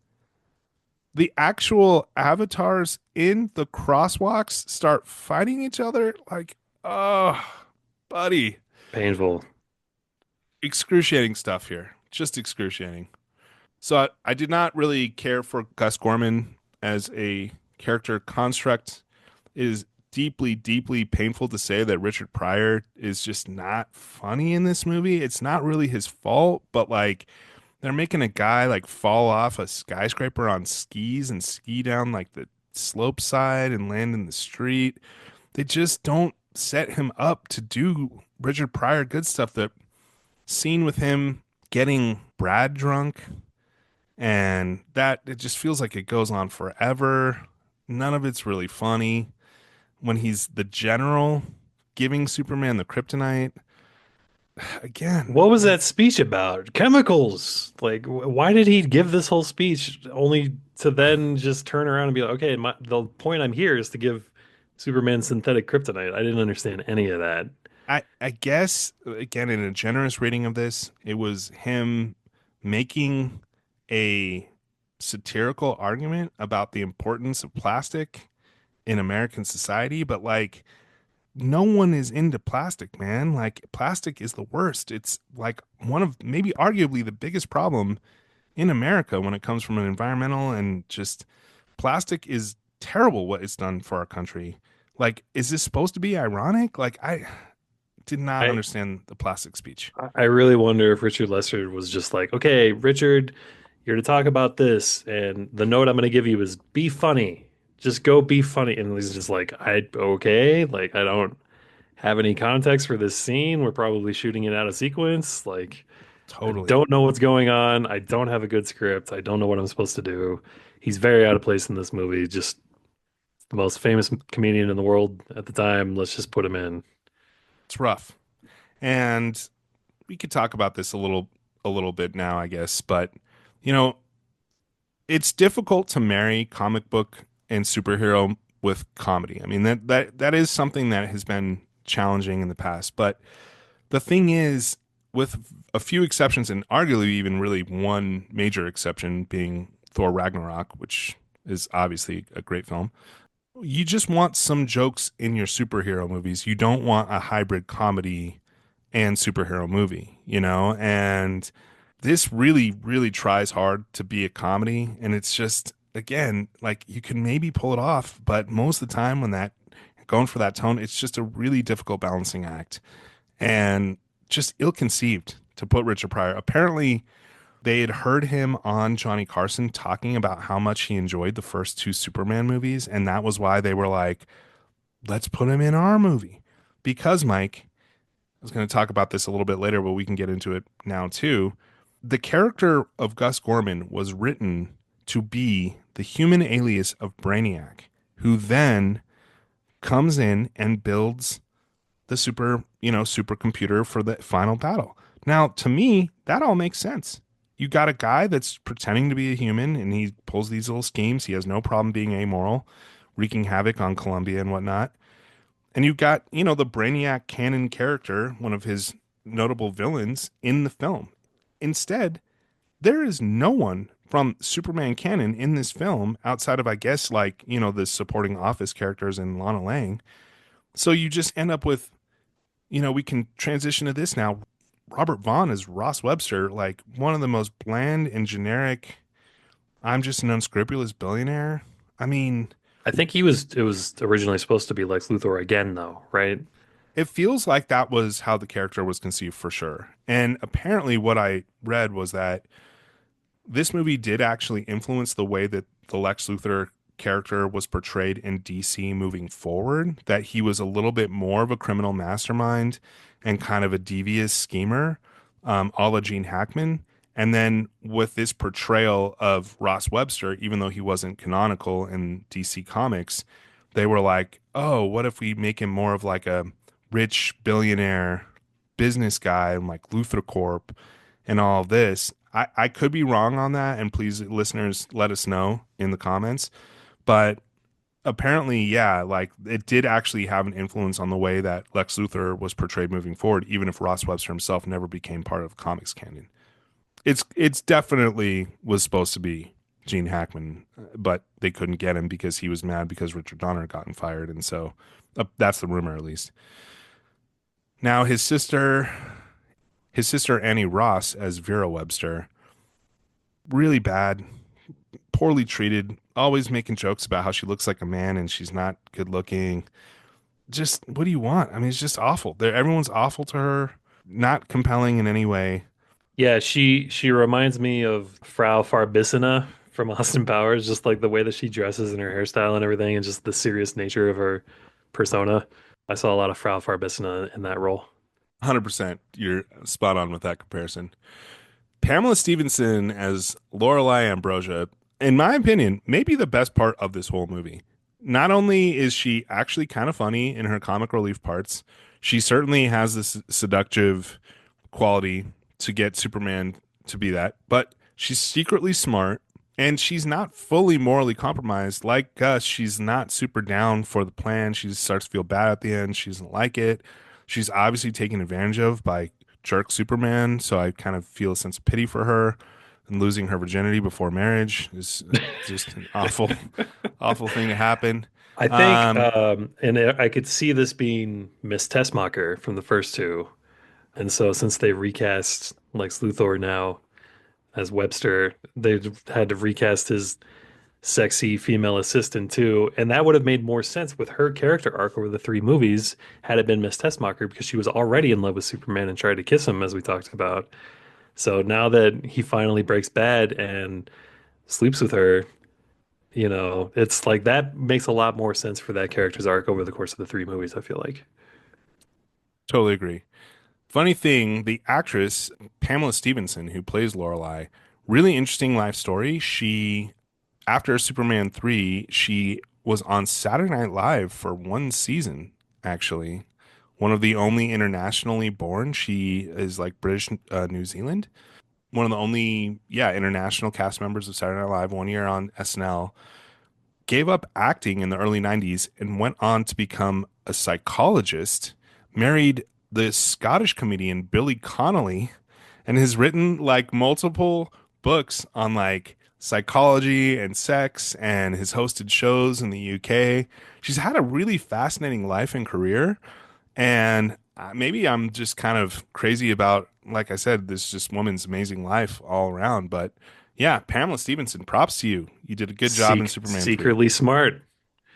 The actual avatars in the crosswalks start fighting each other. Like, oh, buddy. Painful. Excruciating stuff here. Just excruciating. So I did not really care for Gus Gorman as a character construct. It is deeply, deeply painful to say that Richard Pryor is just not funny in this movie. It's not really his fault, but like they're making a guy like fall off a skyscraper on skis and ski down like the slope side and land in the street. They just don't set him up to do Richard Pryor good stuff. The scene with him getting Brad drunk and that it just feels like it goes on forever. None of it's really funny. When he's the general giving Superman the kryptonite, again, What was like that speech about? Chemicals. Like, why did he give this whole speech only to then just turn around and be like, okay, the point I'm here is to give Superman synthetic kryptonite. I didn't understand any of that. I guess again in a generous rating of this, it was him making a satirical argument about the importance of plastic in American society, but like no one is into plastic, man. Like plastic is the worst. It's like one of maybe arguably the biggest problem in America when it comes from an environmental and just plastic is terrible what it's done for our country. Like, is this supposed to be ironic? Like, I did not I understand the plastic speech. I really wonder if Richard Lester was just like, okay, Richard, you're to talk about this, and the note I'm going to give you is be funny. Just go be funny. And he's just like, I okay, like I don't have any context for this scene. We're probably shooting it out of sequence. Like, I Totally. don't know what's going on. I don't have a good script. I don't know what I'm supposed to do. He's very out of place in this movie. Just the most famous comedian in the world at the time. Let's just put him in. It's rough. And we could talk about this a little bit now, I guess, but you know, it's difficult to marry comic book and superhero with comedy. I mean, that is something that has been challenging in the past, but the thing is, with a few exceptions, and arguably even really one major exception being Thor Ragnarok, which is obviously a great film, you just want some jokes in your superhero movies. You don't want a hybrid comedy and superhero movie, you know? And this really, really tries hard to be a comedy. And it's just, again, like you can maybe pull it off, but most of the time when that going for that tone, it's just a really difficult balancing act and just ill conceived to put Richard Pryor. Apparently, they had heard him on Johnny Carson talking about how much he enjoyed the first two Superman movies, and that was why they were like, let's put him in our movie. Because, Mike, I was going to talk about this a little bit later, but we can get into it now too. The character of Gus Gorman was written to be the human alias of Brainiac, who then comes in and builds the supercomputer for the final battle. Now, to me, that all makes sense. You got a guy that's pretending to be a human and he pulls these little schemes. He has no problem being amoral, wreaking havoc on Columbia and whatnot. And you've got, the Brainiac canon character, one of his notable villains in the film. Instead, there is no one from Superman canon in this film outside of, I guess, like, the supporting office characters and Lana Lang. So you just end up with, we can transition to this now. Robert Vaughn is Ross Webster, like one of the most bland and generic, I'm just an unscrupulous billionaire. I mean, I think it was originally supposed to be Lex Luthor again, though, right? it feels like that was how the character was conceived for sure. And apparently, what I read was that this movie did actually influence the way that the Lex Luthor character was portrayed in DC moving forward, that he was a little bit more of a criminal mastermind and kind of a devious schemer, a la Gene Hackman. And then with this portrayal of Ross Webster, even though he wasn't canonical in DC Comics, they were like, oh, what if we make him more of like a rich billionaire business guy and like Luthor Corp and all of this. I could be wrong on that, and please, listeners, let us know in the comments. But apparently, yeah, like it did actually have an influence on the way that Lex Luthor was portrayed moving forward, even if Ross Webster himself never became part of comics canon. It's definitely was supposed to be Gene Hackman, but they couldn't get him because he was mad because Richard Donner had gotten fired, and so that's the rumor at least. Now his sister Annie Ross as Vera Webster, really bad, poorly treated, always making jokes about how she looks like a man and she's not good looking. Just what do you want? I mean, it's just awful. Everyone's awful to her, not compelling in any way. Yeah, she reminds me of Frau Farbissina from Austin Powers, just like the way that she dresses and her hairstyle and everything, and just the serious nature of her persona. I saw a lot of Frau Farbissina in that role. 100%, you're spot on with that comparison. Pamela Stevenson as Lorelei Ambrosia, in my opinion, may be the best part of this whole movie. Not only is she actually kind of funny in her comic relief parts, she certainly has this seductive quality to get Superman to be that, but she's secretly smart and she's not fully morally compromised. Like Gus, she's not super down for the plan. She starts to feel bad at the end. She doesn't like it. She's obviously taken advantage of by jerk Superman, so I kind of feel a sense of pity for her. And losing her virginity before marriage is just an awful, awful thing to happen. I think, Um, and I could see this being Miss Tessmacher from the first two, and so since they recast Lex Luthor now as Webster, they've had to recast his sexy female assistant too, and that would have made more sense with her character arc over the three movies had it been Miss Tessmacher because she was already in love with Superman and tried to kiss him, as we talked about. So now that he finally breaks bad and sleeps with her, it's like that makes a lot more sense for that character's arc over the course of the three movies, I feel like. Totally agree. Funny thing, the actress Pamela Stevenson, who plays Lorelai, really interesting life story. After Superman 3, she was on Saturday Night Live for one season, actually. One of the only internationally born. She is like British, New Zealand. One of the only, yeah, international cast members of Saturday Night Live, 1 year on SNL. Gave up acting in the early 90s and went on to become a psychologist, married the Scottish comedian Billy Connolly, and has written like multiple books on like psychology and sex and has hosted shows in the UK. She's had a really fascinating life and career. And maybe I'm just kind of crazy about, like I said, this just woman's amazing life all around. But yeah, Pamela Stevenson, props to you. You did a good job in Superman 3. Secretly smart.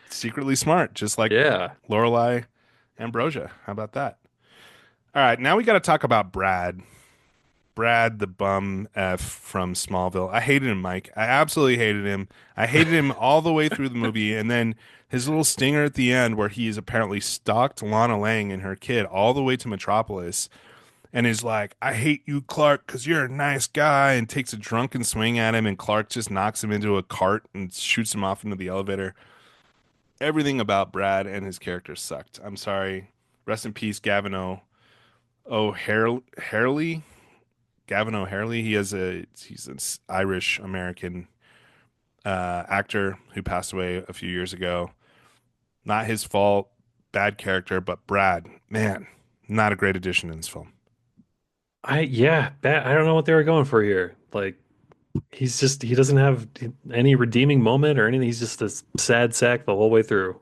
Secretly smart, just like Yeah. Lorelai Ambrosia. How about that? All right, now we got to talk about Brad. Brad, the bum F from Smallville. I hated him, Mike. I absolutely hated him. I hated him all the way through the movie. And then his little stinger at the end, where he's apparently stalked Lana Lang and her kid all the way to Metropolis and is like, I hate you, Clark, because you're a nice guy, and takes a drunken swing at him. And Clark just knocks him into a cart and shoots him off into the elevator. Everything about Brad and his character sucked. I'm sorry. Rest in peace, O'Harley. Gavin O'Harley. He's an Irish American actor who passed away a few years ago. Not his fault, bad character, but Brad, man, not a great addition in this film. I don't know what they were going for here. Like, he doesn't have any redeeming moment or anything. He's just a sad sack the whole way through.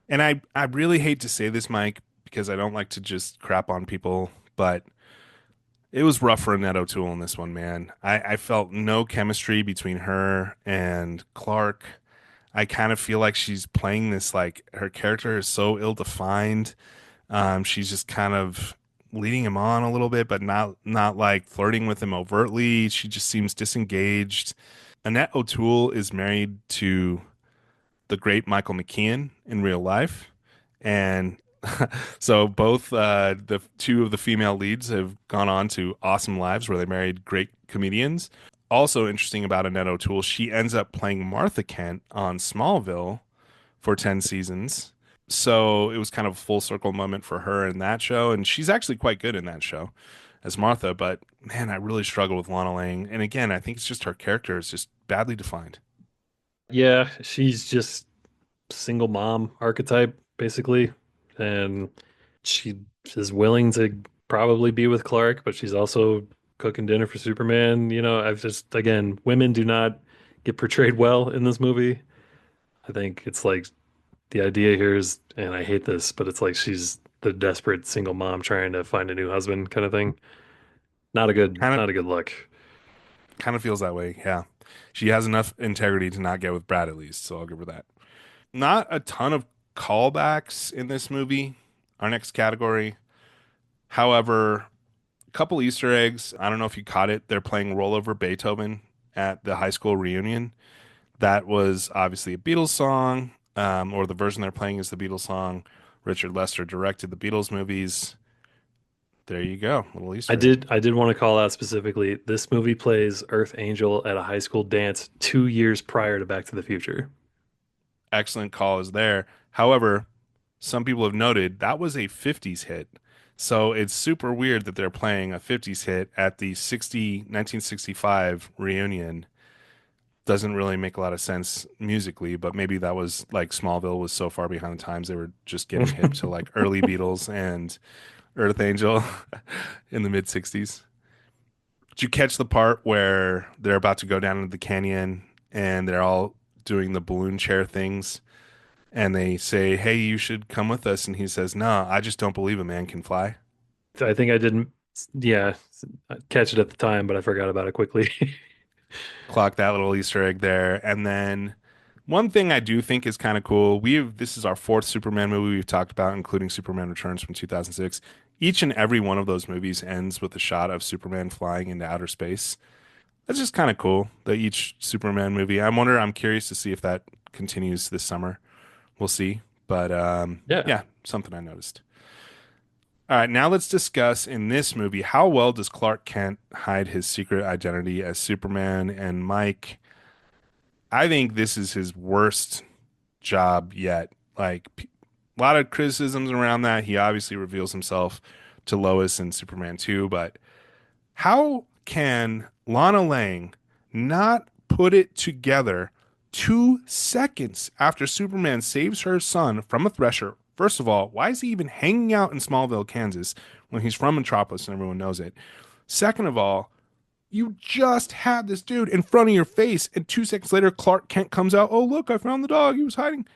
And I really hate to say this, Mike, because I don't like to just crap on people, but it was rough for Annette O'Toole in this one, man. I felt no chemistry between her and Clark. I kind of feel like she's playing this like her character is so ill-defined. She's just kind of leading him on a little bit, but not like flirting with him overtly. She just seems disengaged. Annette O'Toole is married to the great Michael McKean in real life, and so both the two of the female leads have gone on to awesome lives where they married great comedians. Also interesting about Annette O'Toole, she ends up playing Martha Kent on Smallville for 10 seasons. So it was kind of a full circle moment for her in that show. And she's actually quite good in that show as Martha. But man, I really struggle with Lana Lang. And again, I think it's just her character is just badly defined. Yeah, she's just single mom archetype, basically. And she is willing to probably be with Clark, but she's also cooking dinner for Superman. I've just, again, women do not get portrayed well in this movie. I think it's like the idea here is, and I hate this, but it's like she's the desperate single mom trying to find a new husband kind of thing. Kind of Not a good look. kind of feels that way. Yeah. She has enough integrity to not get with Brad at least, so I'll give her that. Not a ton of callbacks in this movie. Our next category. However, a couple Easter eggs. I don't know if you caught it. They're playing Rollover Beethoven at the high school reunion. That was obviously a Beatles song, or the version they're playing is the Beatles song. Richard Lester directed the Beatles movies. There you go, little Easter egg. I did want to call out specifically this movie plays Earth Angel at a high school dance 2 years prior to Back to the Future. Excellent call is there. However, some people have noted that was a 50s hit. So it's super weird that they're playing a 50s hit at the 1965 reunion. Doesn't really make a lot of sense musically, but maybe that was like Smallville was so far behind the times they were just getting hip to like early Beatles and Earth Angel in the mid 60s. Did you catch the part where they're about to go down into the canyon and they're all doing the balloon chair things and they say, "Hey, you should come with us," and he says, "No, I just don't believe a man can fly." I think I didn't, yeah, catch it at the time, but I forgot about it quickly. Clock that little Easter egg there. And then one thing I do think is kind of cool. This is our fourth Superman movie we've talked about, including Superman Returns from 2006. Each and every one of those movies ends with a shot of Superman flying into outer space. That's just kind of cool. That each Superman movie. I'm curious to see if that continues this summer. We'll see. But Yeah. yeah, something I noticed. All right, now let's discuss in this movie how well does Clark Kent hide his secret identity as Superman? And Mike, I think this is his worst job yet. A lot of criticisms around that. He obviously reveals himself to Lois in Superman 2, but how can Lana Lang not put it together 2 seconds after Superman saves her son from a thresher? First of all, why is he even hanging out in Smallville, Kansas, when he's from Metropolis and everyone knows it? Second of all, you just had this dude in front of your face, and 2 seconds later, Clark Kent comes out. Oh, look, I found the dog. He was hiding.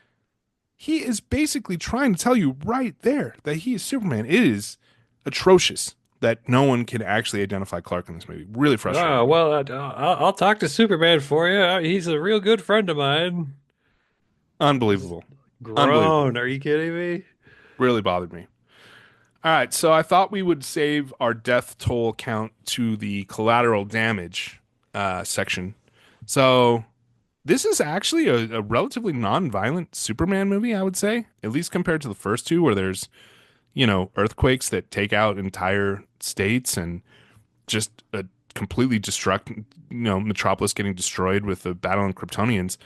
He is basically trying to tell you right there that he is Superman. It is atrocious that no one can actually identify Clark in this movie. Really frustrating Oh, me. well, I'll talk to Superman for you. He's a real good friend of mine. Just Unbelievable. Unbelievable. groan. Are you kidding me? Really bothered me. All right, so I thought we would save our death toll count to the collateral damage section. So this is actually a relatively non-violent Superman movie, I would say, at least compared to the first two, where there's, earthquakes that take out entire states and just a completely Metropolis getting destroyed with the battle on Kryptonians.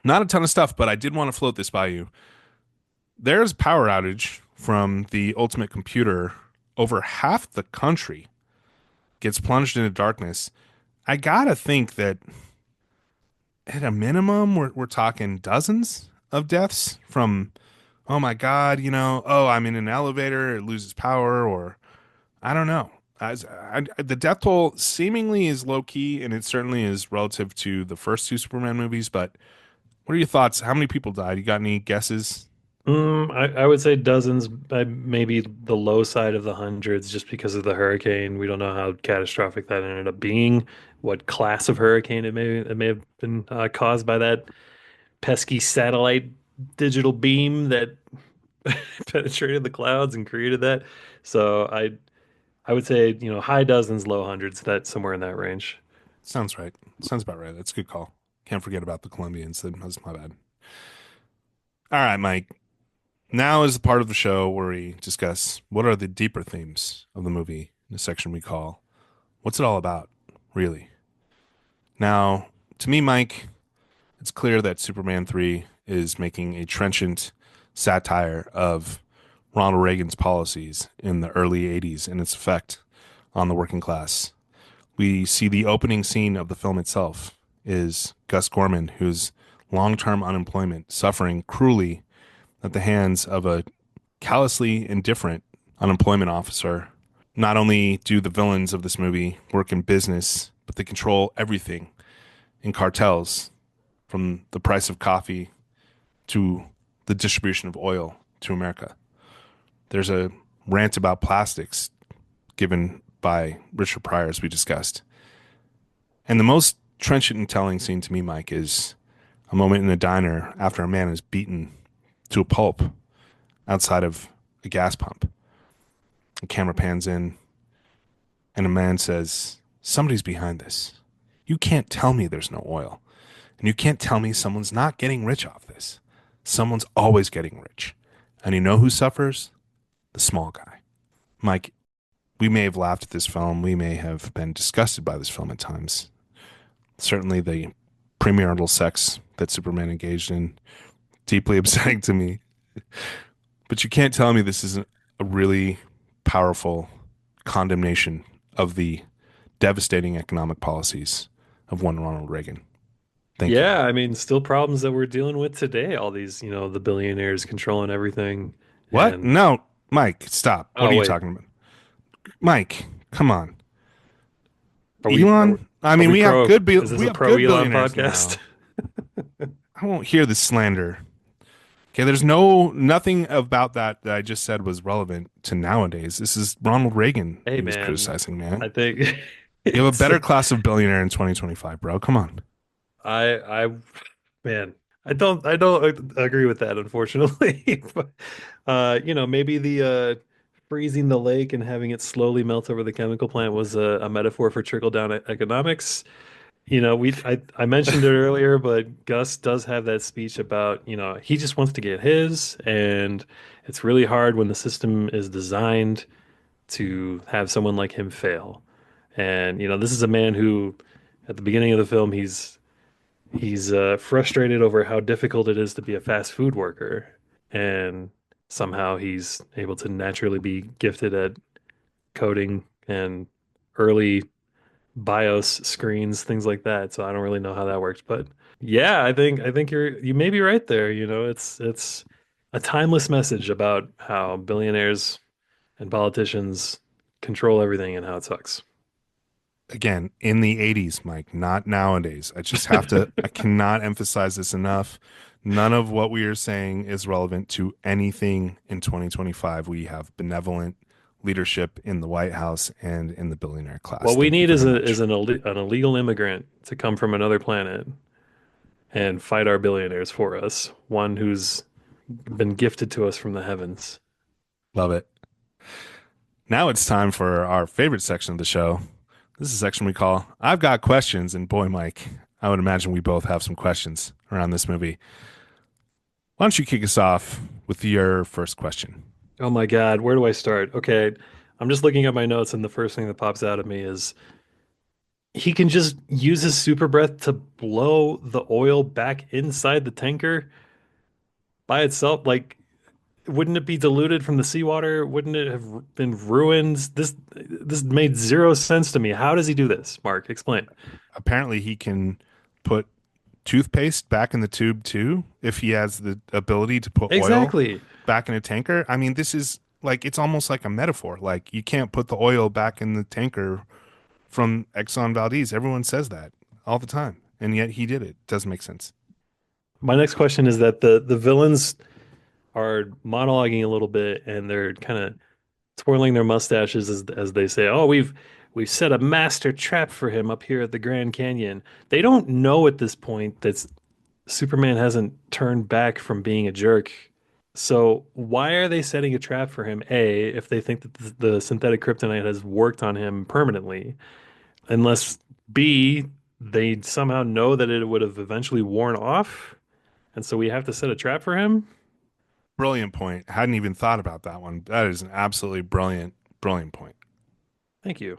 Not a ton of stuff, but I did want to float this by you. There's power outage from the Ultimate Computer. Over half the country gets plunged into darkness. I gotta think that at a minimum, we're talking dozens of deaths from, oh my God, oh, I'm in an elevator, it loses power, or I don't know. The death toll seemingly is low key, and it certainly is relative to the first two Superman movies. But what are your thoughts? How many people died? You got any guesses? I would say dozens, maybe the low side of the hundreds, just because of the hurricane. We don't know how catastrophic that ended up being, what class of hurricane it may have been caused by that pesky satellite digital beam that penetrated the clouds and created that. So I would say, high dozens, low hundreds, that somewhere in that range. Sounds right. Sounds about right. That's a good call. Can't forget about the Colombians. That's my bad. All right, Mike. Now is the part of the show where we discuss what are the deeper themes of the movie in the section we call What's It All About, really? Now, to me, Mike, it's clear that Superman 3 is making a trenchant satire of Ronald Reagan's policies in the early 80s and its effect on the working class. We see the opening scene of the film itself is Gus Gorman, who's long-term unemployment, suffering cruelly at the hands of a callously indifferent unemployment officer. Not only do the villains of this movie work in business, but they control everything in cartels, from the price of coffee to the distribution of oil to America. There's a rant about plastics given by Richard Pryor, as we discussed. And the most trenchant and telling scene to me, Mike, is a moment in a diner after a man is beaten to a pulp outside of a gas pump. The camera pans in, and a man says, "Somebody's behind this. You can't tell me there's no oil. And you can't tell me someone's not getting rich off this. Someone's always getting rich. And you know who suffers? The small guy." Mike, we may have laughed at this film. We may have been disgusted by this film at times. Certainly the premarital sex that Superman engaged in, deeply upsetting to me. But you can't tell me this isn't a really powerful condemnation of the devastating economic policies of one Ronald Reagan. Thank you. Yeah, I mean, still problems that we're dealing with today. All these, the billionaires controlling everything. What? And No, Mike, stop. What oh are you wait, talking about? Mike, come on. are we are we, Elon? I are mean, we pro? Is this we a have pro good Elon billionaires podcast? now. I won't hear this slander. Okay, there's nothing about that I just said was relevant to nowadays. This is Ronald Reagan Hey he was man, criticizing, I man. think You have a It's better class of billionaire in 2025, bro. Come on. I man, I don't agree with that, unfortunately. But, maybe the freezing the lake and having it slowly melt over the chemical plant was a metaphor for trickle down economics. I mentioned it earlier, but Gus does have that speech about, he just wants to get his, and it's really hard when the system is designed to have someone like him fail. And, this is a man who, at the beginning of the film, he's frustrated over how difficult it is to be a fast food worker, and somehow he's able to naturally be gifted at coding and early BIOS screens, things like that. So I don't really know how that works, but yeah, I think you may be right there. It's a timeless message about how billionaires and politicians control everything and how it sucks. Again, in the 80s, Mike, not nowadays. I cannot emphasize this enough. None of what we are saying is relevant to anything in 2025. We have benevolent leadership in the White House and in the billionaire class. What we Thank you need is very a is much. an illegal immigrant to come from another planet and fight our billionaires for us. One who's been gifted to us from the heavens. Love it. Now it's time for our favorite section of the show. This is a section we call I've Got Questions. And boy, Mike, I would imagine we both have some questions around this movie. Why don't you kick us off with your first question? Oh my God, where do I start? Okay, I'm just looking at my notes, and the first thing that pops out at me is he can just use his super breath to blow the oil back inside the tanker by itself. Like, wouldn't it be diluted from the seawater? Wouldn't it have been ruined? This made zero sense to me. How does he do this? Mark, explain. Apparently, he can put toothpaste back in the tube too if he has the ability to put oil Exactly. back in a tanker. I mean, this is like it's almost like a metaphor. Like you can't put the oil back in the tanker from Exxon Valdez. Everyone says that all the time, and yet he did it. Doesn't make sense. My next question is that the villains are monologuing a little bit, and they're kind of twirling their mustaches as they say, "Oh, we've set a master trap for him up here at the Grand Canyon." They don't know at this point that Superman hasn't turned back from being a jerk. So why are they setting a trap for him? A, if they think that the synthetic kryptonite has worked on him permanently, unless B, they somehow know that it would have eventually worn off, and so we have to set a trap for him. Brilliant point. Hadn't even thought about that one. That is an absolutely brilliant, brilliant point. Thank you.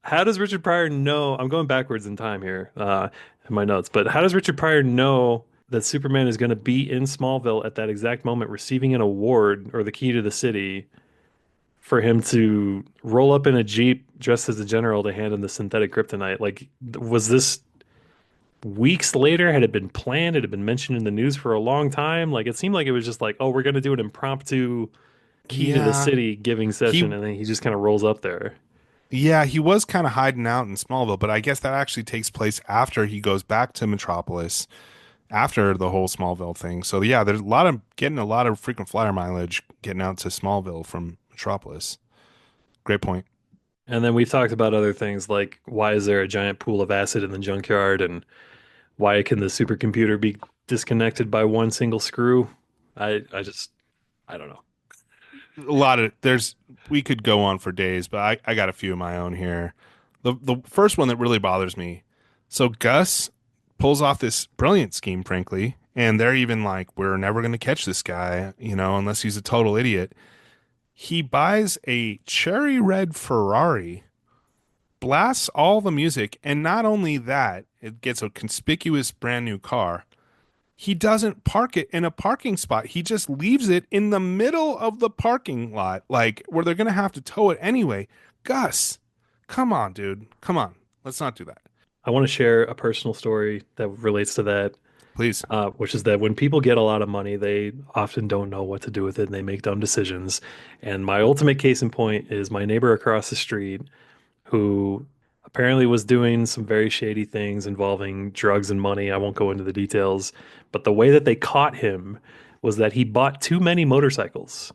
How does Richard Pryor know? I'm going backwards in time here, in my notes, but how does Richard Pryor know that Superman is going to be in Smallville at that exact moment, receiving an award or the key to the city, for him to roll up in a Jeep dressed as a general to hand him the synthetic kryptonite? Like, was this weeks later? Had it been planned? Had it been mentioned in the news for a long time? Like, it seemed like it was just like, oh, we're going to do an impromptu key to the Yeah, city giving session, he and then he just kind of rolls up there. yeah, he was kind of hiding out in Smallville, but I guess that actually takes place after he goes back to Metropolis after the whole Smallville thing. So yeah, there's a lot of getting a lot of frequent flyer mileage getting out to Smallville from Metropolis. Great point. And then we've talked about other things like why is there a giant pool of acid in the junkyard, and why can the supercomputer be disconnected by one single screw? I don't know. A lot of there's we could go on for days, but I got a few of my own here. The first one that really bothers me. So Gus pulls off this brilliant scheme, frankly, and they're even like, we're never going to catch this guy, unless he's a total idiot. He buys a cherry red Ferrari, blasts all the music, and not only that, it gets a conspicuous brand new car. He doesn't park it in a parking spot. He just leaves it in the middle of the parking lot, like where they're going to have to tow it anyway. Gus, come on, dude. Come on. Let's not do that. I want to share a personal story that relates to that, Please. which is that when people get a lot of money, they often don't know what to do with it and they make dumb decisions. And my ultimate case in point is my neighbor across the street who apparently was doing some very shady things involving drugs and money. I won't go into the details, but the way that they caught him was that he bought too many motorcycles,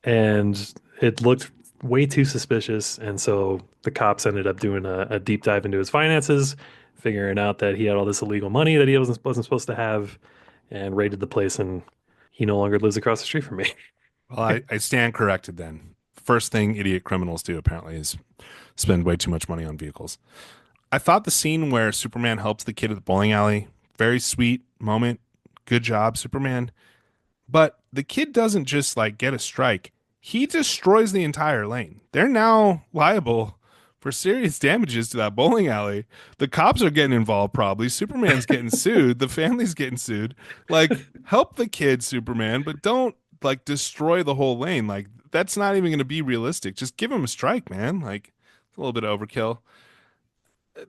and it looked way too suspicious. And so the cops ended up doing a deep dive into his finances, figuring out that he had all this illegal money that he wasn't supposed to have, and raided the place. And he no longer lives across the street from me. Well, I stand corrected then. First thing idiot criminals do apparently is spend way too much money on vehicles. I thought the scene where Superman helps the kid at the bowling alley, very sweet moment. Good job, Superman. But the kid doesn't just like get a strike. He destroys the entire lane. They're now liable for serious damages to that bowling alley. The cops are getting involved probably. Superman's getting sued. The family's getting sued. Like help the kid, Superman, but don't like destroy the whole lane. Like that's not even going to be realistic. Just give him a strike, man. Like it's a little bit of overkill.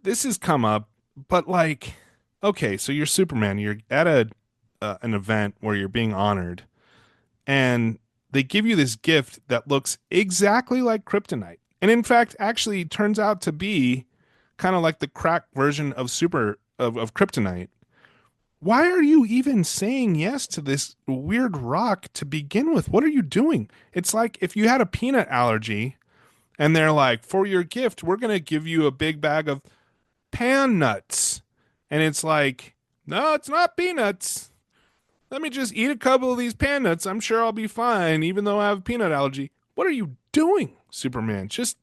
This has come up, but like okay, so you're Superman. You're at a an event where you're being honored and they give you this gift that looks exactly like kryptonite. And in fact, actually turns out to be kind of like the cracked version of of kryptonite. Why are you even saying yes to this weird rock to begin with? What are you doing? It's like if you had a peanut allergy and they're like, for your gift, we're going to give you a big bag of pan nuts. And it's like, no, it's not peanuts. Let me just eat a couple of these pan nuts. I'm sure I'll be fine, even though I have a peanut allergy. What are you doing, Superman? Just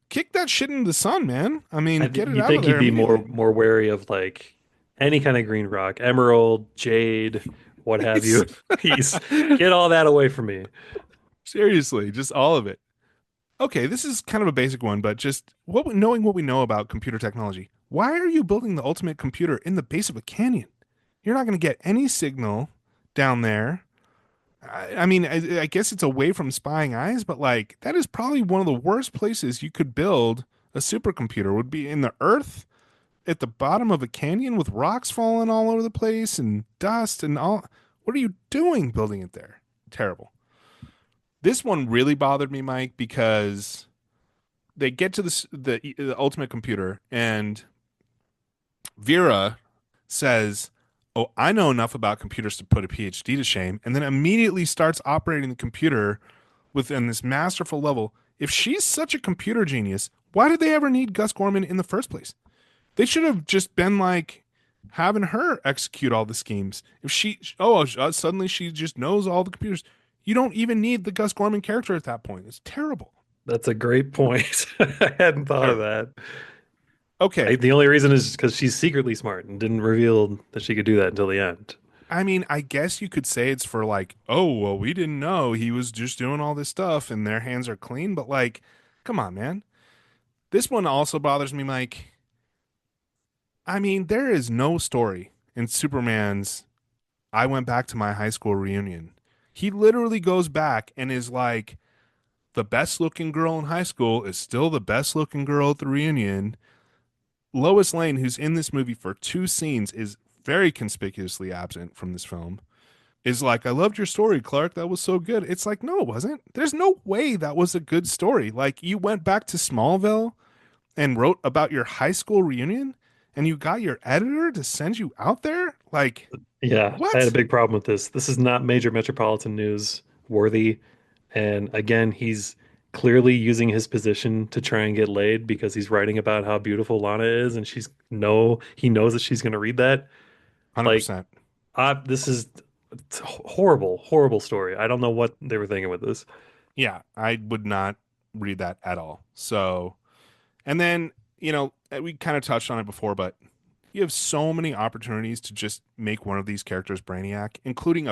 kick that shit into the sun, man. I mean, get it You out of think there he'd be immediately. more wary of like any kind of green rock, emerald, jade, what have you. He's get all that away from me. Seriously, just all of it. Okay, this is kind of a basic one, but just knowing what we know about computer technology, why are you building the ultimate computer in the base of a canyon? You're not going to get any signal down there. I mean, I guess it's away from spying eyes, but like that is probably one of the worst places you could build a supercomputer would be in the earth at the bottom of a canyon with rocks falling all over the place and dust and all. What are you doing building it there? Terrible. This one really bothered me, Mike, because they get to the ultimate computer and Vera says, "Oh, I know enough about computers to put a PhD to shame," and then immediately starts operating the computer within this masterful level. If she's such a computer genius, why did they ever need Gus Gorman in the first place? They should have just been like having her execute all the schemes. If she, suddenly she just knows all the computers. You don't even need the Gus Gorman character at that point. It's terrible. That's a great point. I hadn't thought of Terrible. that. Okay. The only reason is because she's secretly smart and didn't reveal that she could do that until the end. I mean, I guess you could say it's for like, oh, well, we didn't know he was just doing all this stuff and their hands are clean. But like, come on, man. This one also bothers me, Mike. I mean, there is no story in Superman's I went back to my high school reunion. He literally goes back and is like, the best looking girl in high school is still the best looking girl at the reunion. Lois Lane, who's in this movie for two scenes, is very conspicuously absent from this film. Is like, I loved your story, Clark. That was so good. It's like, no, it wasn't. There's no way that was a good story. Like, you went back to Smallville and wrote about your high school reunion and you got your editor to send you out there? Like, Yeah, I had a what? big problem with this. This is not major metropolitan news worthy. And again, he's clearly using his position to try and get laid because he's writing about how beautiful Lana is, and he knows that she's going to read that. Like, 100%. this is it's a horrible, horrible story. I don't know what they were thinking with this. Yeah, I would not read that at all. So, and then, we kind of touched on it before, but you have so many opportunities to just make one of these characters Brainiac, including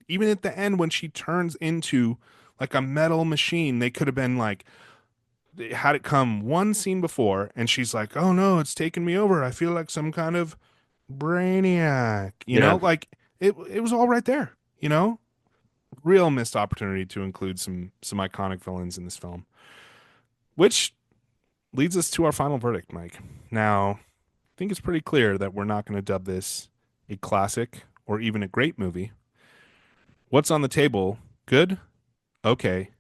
even at the end when she turns into like a metal machine, they could have been like, they had it come one scene before, and she's like, oh no, it's taken me over. I feel like some kind of Brainiac, Yeah, like it was all right there, real missed opportunity to include some iconic villains in this film, which leads us to our final verdict, Mike. Now, I think it's pretty clear that we're not going to dub this a classic or even a great movie. What's on the table? Good, okay,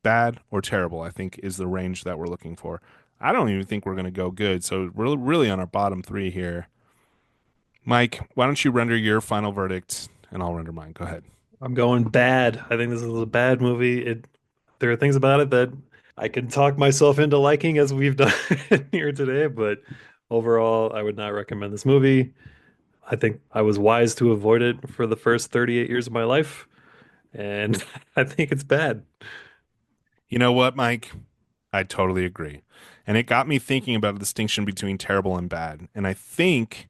bad, or terrible, I think is the range that we're looking for. I don't even think we're going to go good. So we're really on our bottom three here. Mike, why don't you render your final verdict and I'll render mine. Go ahead. I'm going bad. I think this is a bad movie. There are things about it that I can talk myself into liking as we've done here today, but overall, I would not recommend this movie. I think I was wise to avoid it for the first 38 years of my life, and I think it's bad. You know what, Mike? I totally agree. And it got me thinking about a distinction between terrible and bad. And I think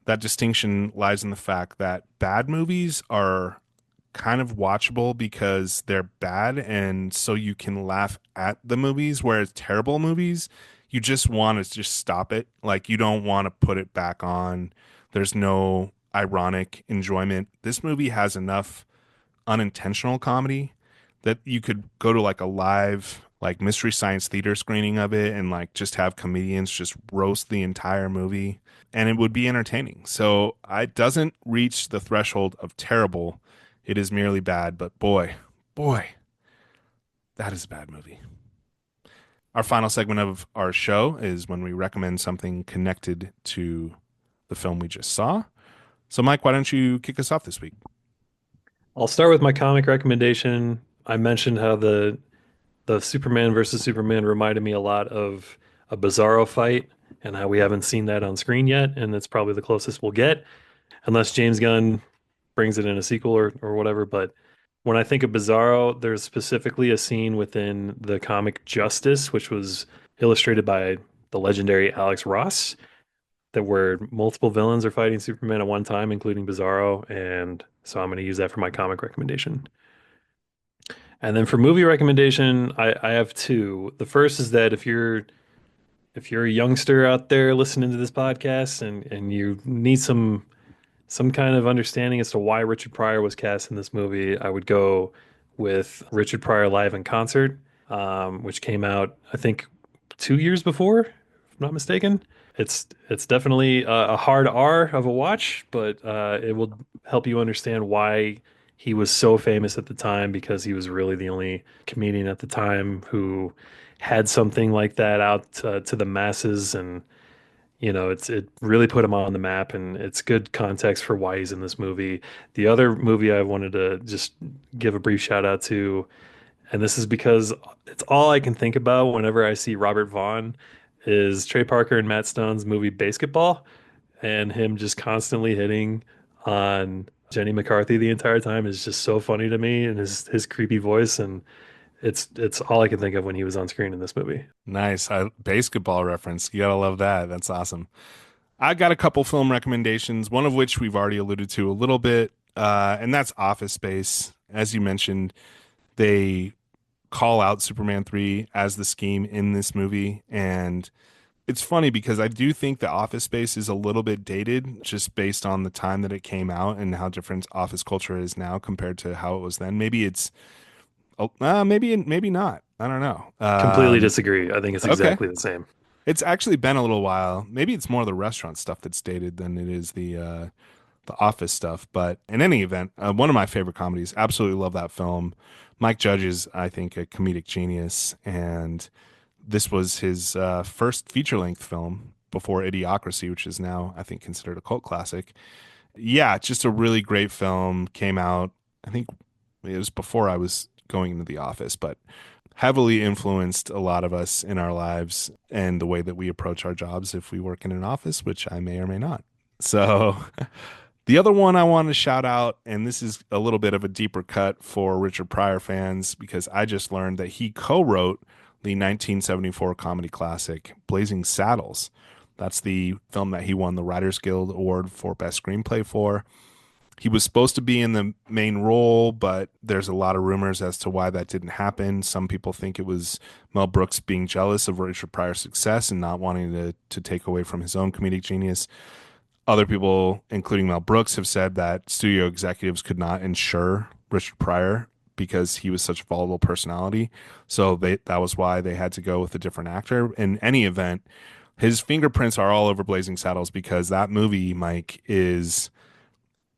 that distinction lies in the fact that bad movies are kind of watchable because they're bad and so you can laugh at the movies, whereas terrible movies you just want to just stop it, like you don't want to put it back on. There's no ironic enjoyment. This movie has enough unintentional comedy that you could go to like a live like mystery science theater screening of it and like just have comedians just roast the entire movie and it would be entertaining. So it doesn't reach the threshold of terrible. It is merely bad, but boy, that is a bad movie. Our final segment of our show is when we recommend something connected to the film we just saw. So Mike, why don't you kick us off this week? I'll start with my comic recommendation. I mentioned how the Superman versus Superman reminded me a lot of a Bizarro fight, and how we haven't seen that on screen yet, and that's probably the closest we'll get, unless James Gunn brings it in a sequel or whatever. But when I think of Bizarro, there's specifically a scene within the comic Justice, which was illustrated by the legendary Alex Ross, that where multiple villains are fighting Superman at one time, including Bizarro, and so I'm going to use that for my comic recommendation. And then for movie recommendation, I have two. The first is that if you're a youngster out there listening to this podcast and you need some kind of understanding as to why Richard Pryor was cast in this movie, I would go with Richard Pryor Live in Concert, which came out, I think, 2 years before, if I'm not mistaken. It's definitely a hard R of a watch, but it will help you understand why he was so famous at the time, because he was really the only comedian at the time who had something like that out to the masses, and it really put him on the map, and it's good context for why he's in this movie. The other movie I wanted to just give a brief shout out to, and this is because it's all I can think about whenever I see Robert Vaughn, is Trey Parker and Matt Stone's movie Basketball, and him just constantly hitting on Jenny McCarthy the entire time is just so funny to me, and his creepy voice, and it's all I can think of when he was on screen in this movie. Nice. Basketball reference. You gotta love that. That's awesome. I got a couple film recommendations, one of which we've already alluded to a little bit, and that's Office Space. As you mentioned, they call out Superman 3 as the scheme in this movie. And it's funny because I do think the Office Space is a little bit dated just based on the time that it came out and how different office culture is now compared to how it was then. Maybe it's, maybe not. I don't know. Completely disagree. I think it's Okay. exactly the same. It's actually been a little while. Maybe it's more the restaurant stuff that's dated than it is the office stuff. But in any event, one of my favorite comedies. Absolutely love that film. Mike Judge is, I think, a comedic genius, and this was his first feature length film before Idiocracy, which is now, I think, considered a cult classic. Yeah, just a really great film. Came out, I think it was before I was going into the office, but heavily influenced a lot of us in our lives and the way that we approach our jobs if we work in an office, which I may or may not. So, the other one I want to shout out, and this is a little bit of a deeper cut for Richard Pryor fans, because I just learned that he co wrote the 1974 comedy classic Blazing Saddles. That's the film that he won the Writers Guild Award for Best Screenplay for. He was supposed to be in the main role, but there's a lot of rumors as to why that didn't happen. Some people think it was Mel Brooks being jealous of Richard Pryor's success and not wanting to take away from his own comedic genius. Other people, including Mel Brooks, have said that studio executives could not insure Richard Pryor because he was such a volatile personality. So that was why they had to go with a different actor. In any event, his fingerprints are all over Blazing Saddles because that movie, Mike, is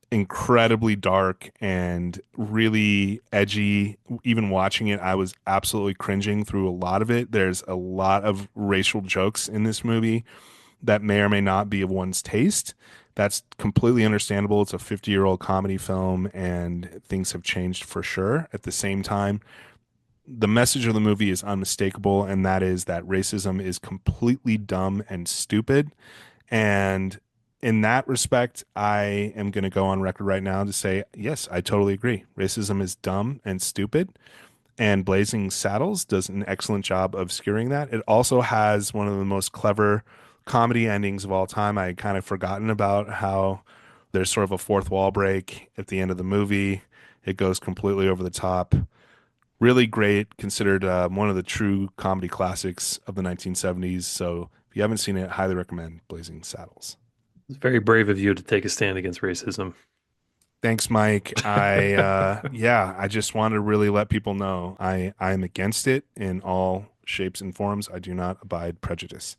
incredibly dark and really edgy. Even watching it, I was absolutely cringing through a lot of it. There's a lot of racial jokes in this movie that may or may not be of one's taste. That's completely understandable. It's a 50-year-old comedy film and things have changed for sure. At the same time, the message of the movie is unmistakable, and that is that racism is completely dumb and stupid. And in that respect, I am going to go on record right now to say, yes, I totally agree. Racism is dumb and stupid, and Blazing Saddles does an excellent job of skewering that. It also has one of the most clever comedy endings of all time. I had kind of forgotten about how there's sort of a fourth wall break at the end of the movie. It goes completely over the top. Really great, considered one of the true comedy classics of the 1970s. So if you haven't seen it, highly recommend Blazing Saddles. It's very brave of you to take a stand against racism. Thanks, Mike. Yeah, I just want to really let people know I'm against it in all shapes and forms. I do not abide prejudice.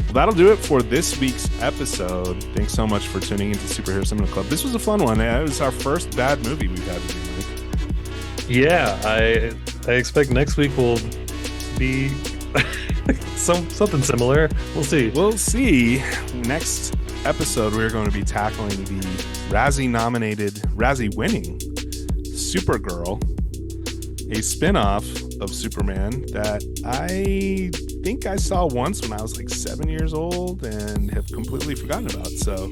Well, that'll do it for this week's episode. Thanks so much for tuning into Superhero Cinema Club. This was a fun one. It was our first bad movie we've had to do, Mike. Yeah, I expect next week will be something similar. We'll see. We'll see. Next episode, we're going to be tackling the Razzie-nominated, Razzie-winning Supergirl, a spin-off of Superman that I think I saw once when I was like 7 years old and have completely forgotten about. So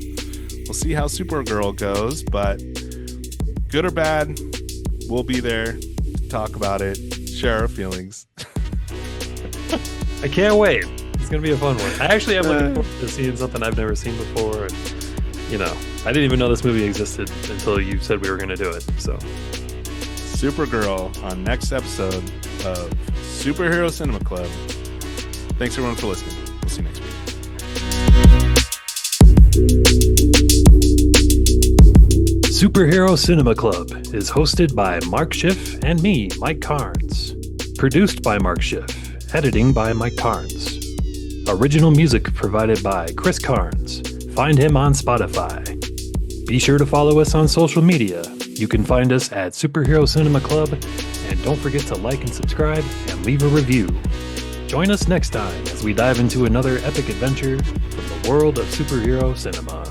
we'll see how Supergirl goes, but good or bad, we'll be there to talk about it, share our feelings. I can't wait. It's going to be a fun one. I actually am looking forward to seeing something I've never seen before. And, I didn't even know this movie existed until you said we were going to do it. So, Supergirl on next episode of Superhero Cinema Club. Thanks everyone for listening. We'll see you next week. Superhero Cinema Club is hosted by Mark Schiff and me, Mike Carnes. Produced by Mark Schiff. Editing by Mike Carnes. Original music provided by Chris Carnes. Find him on Spotify. Be sure to follow us on social media. You can find us at Superhero Cinema Club, and don't forget to like and subscribe and leave a review. Join us next time as we dive into another epic adventure from the world of superhero cinema.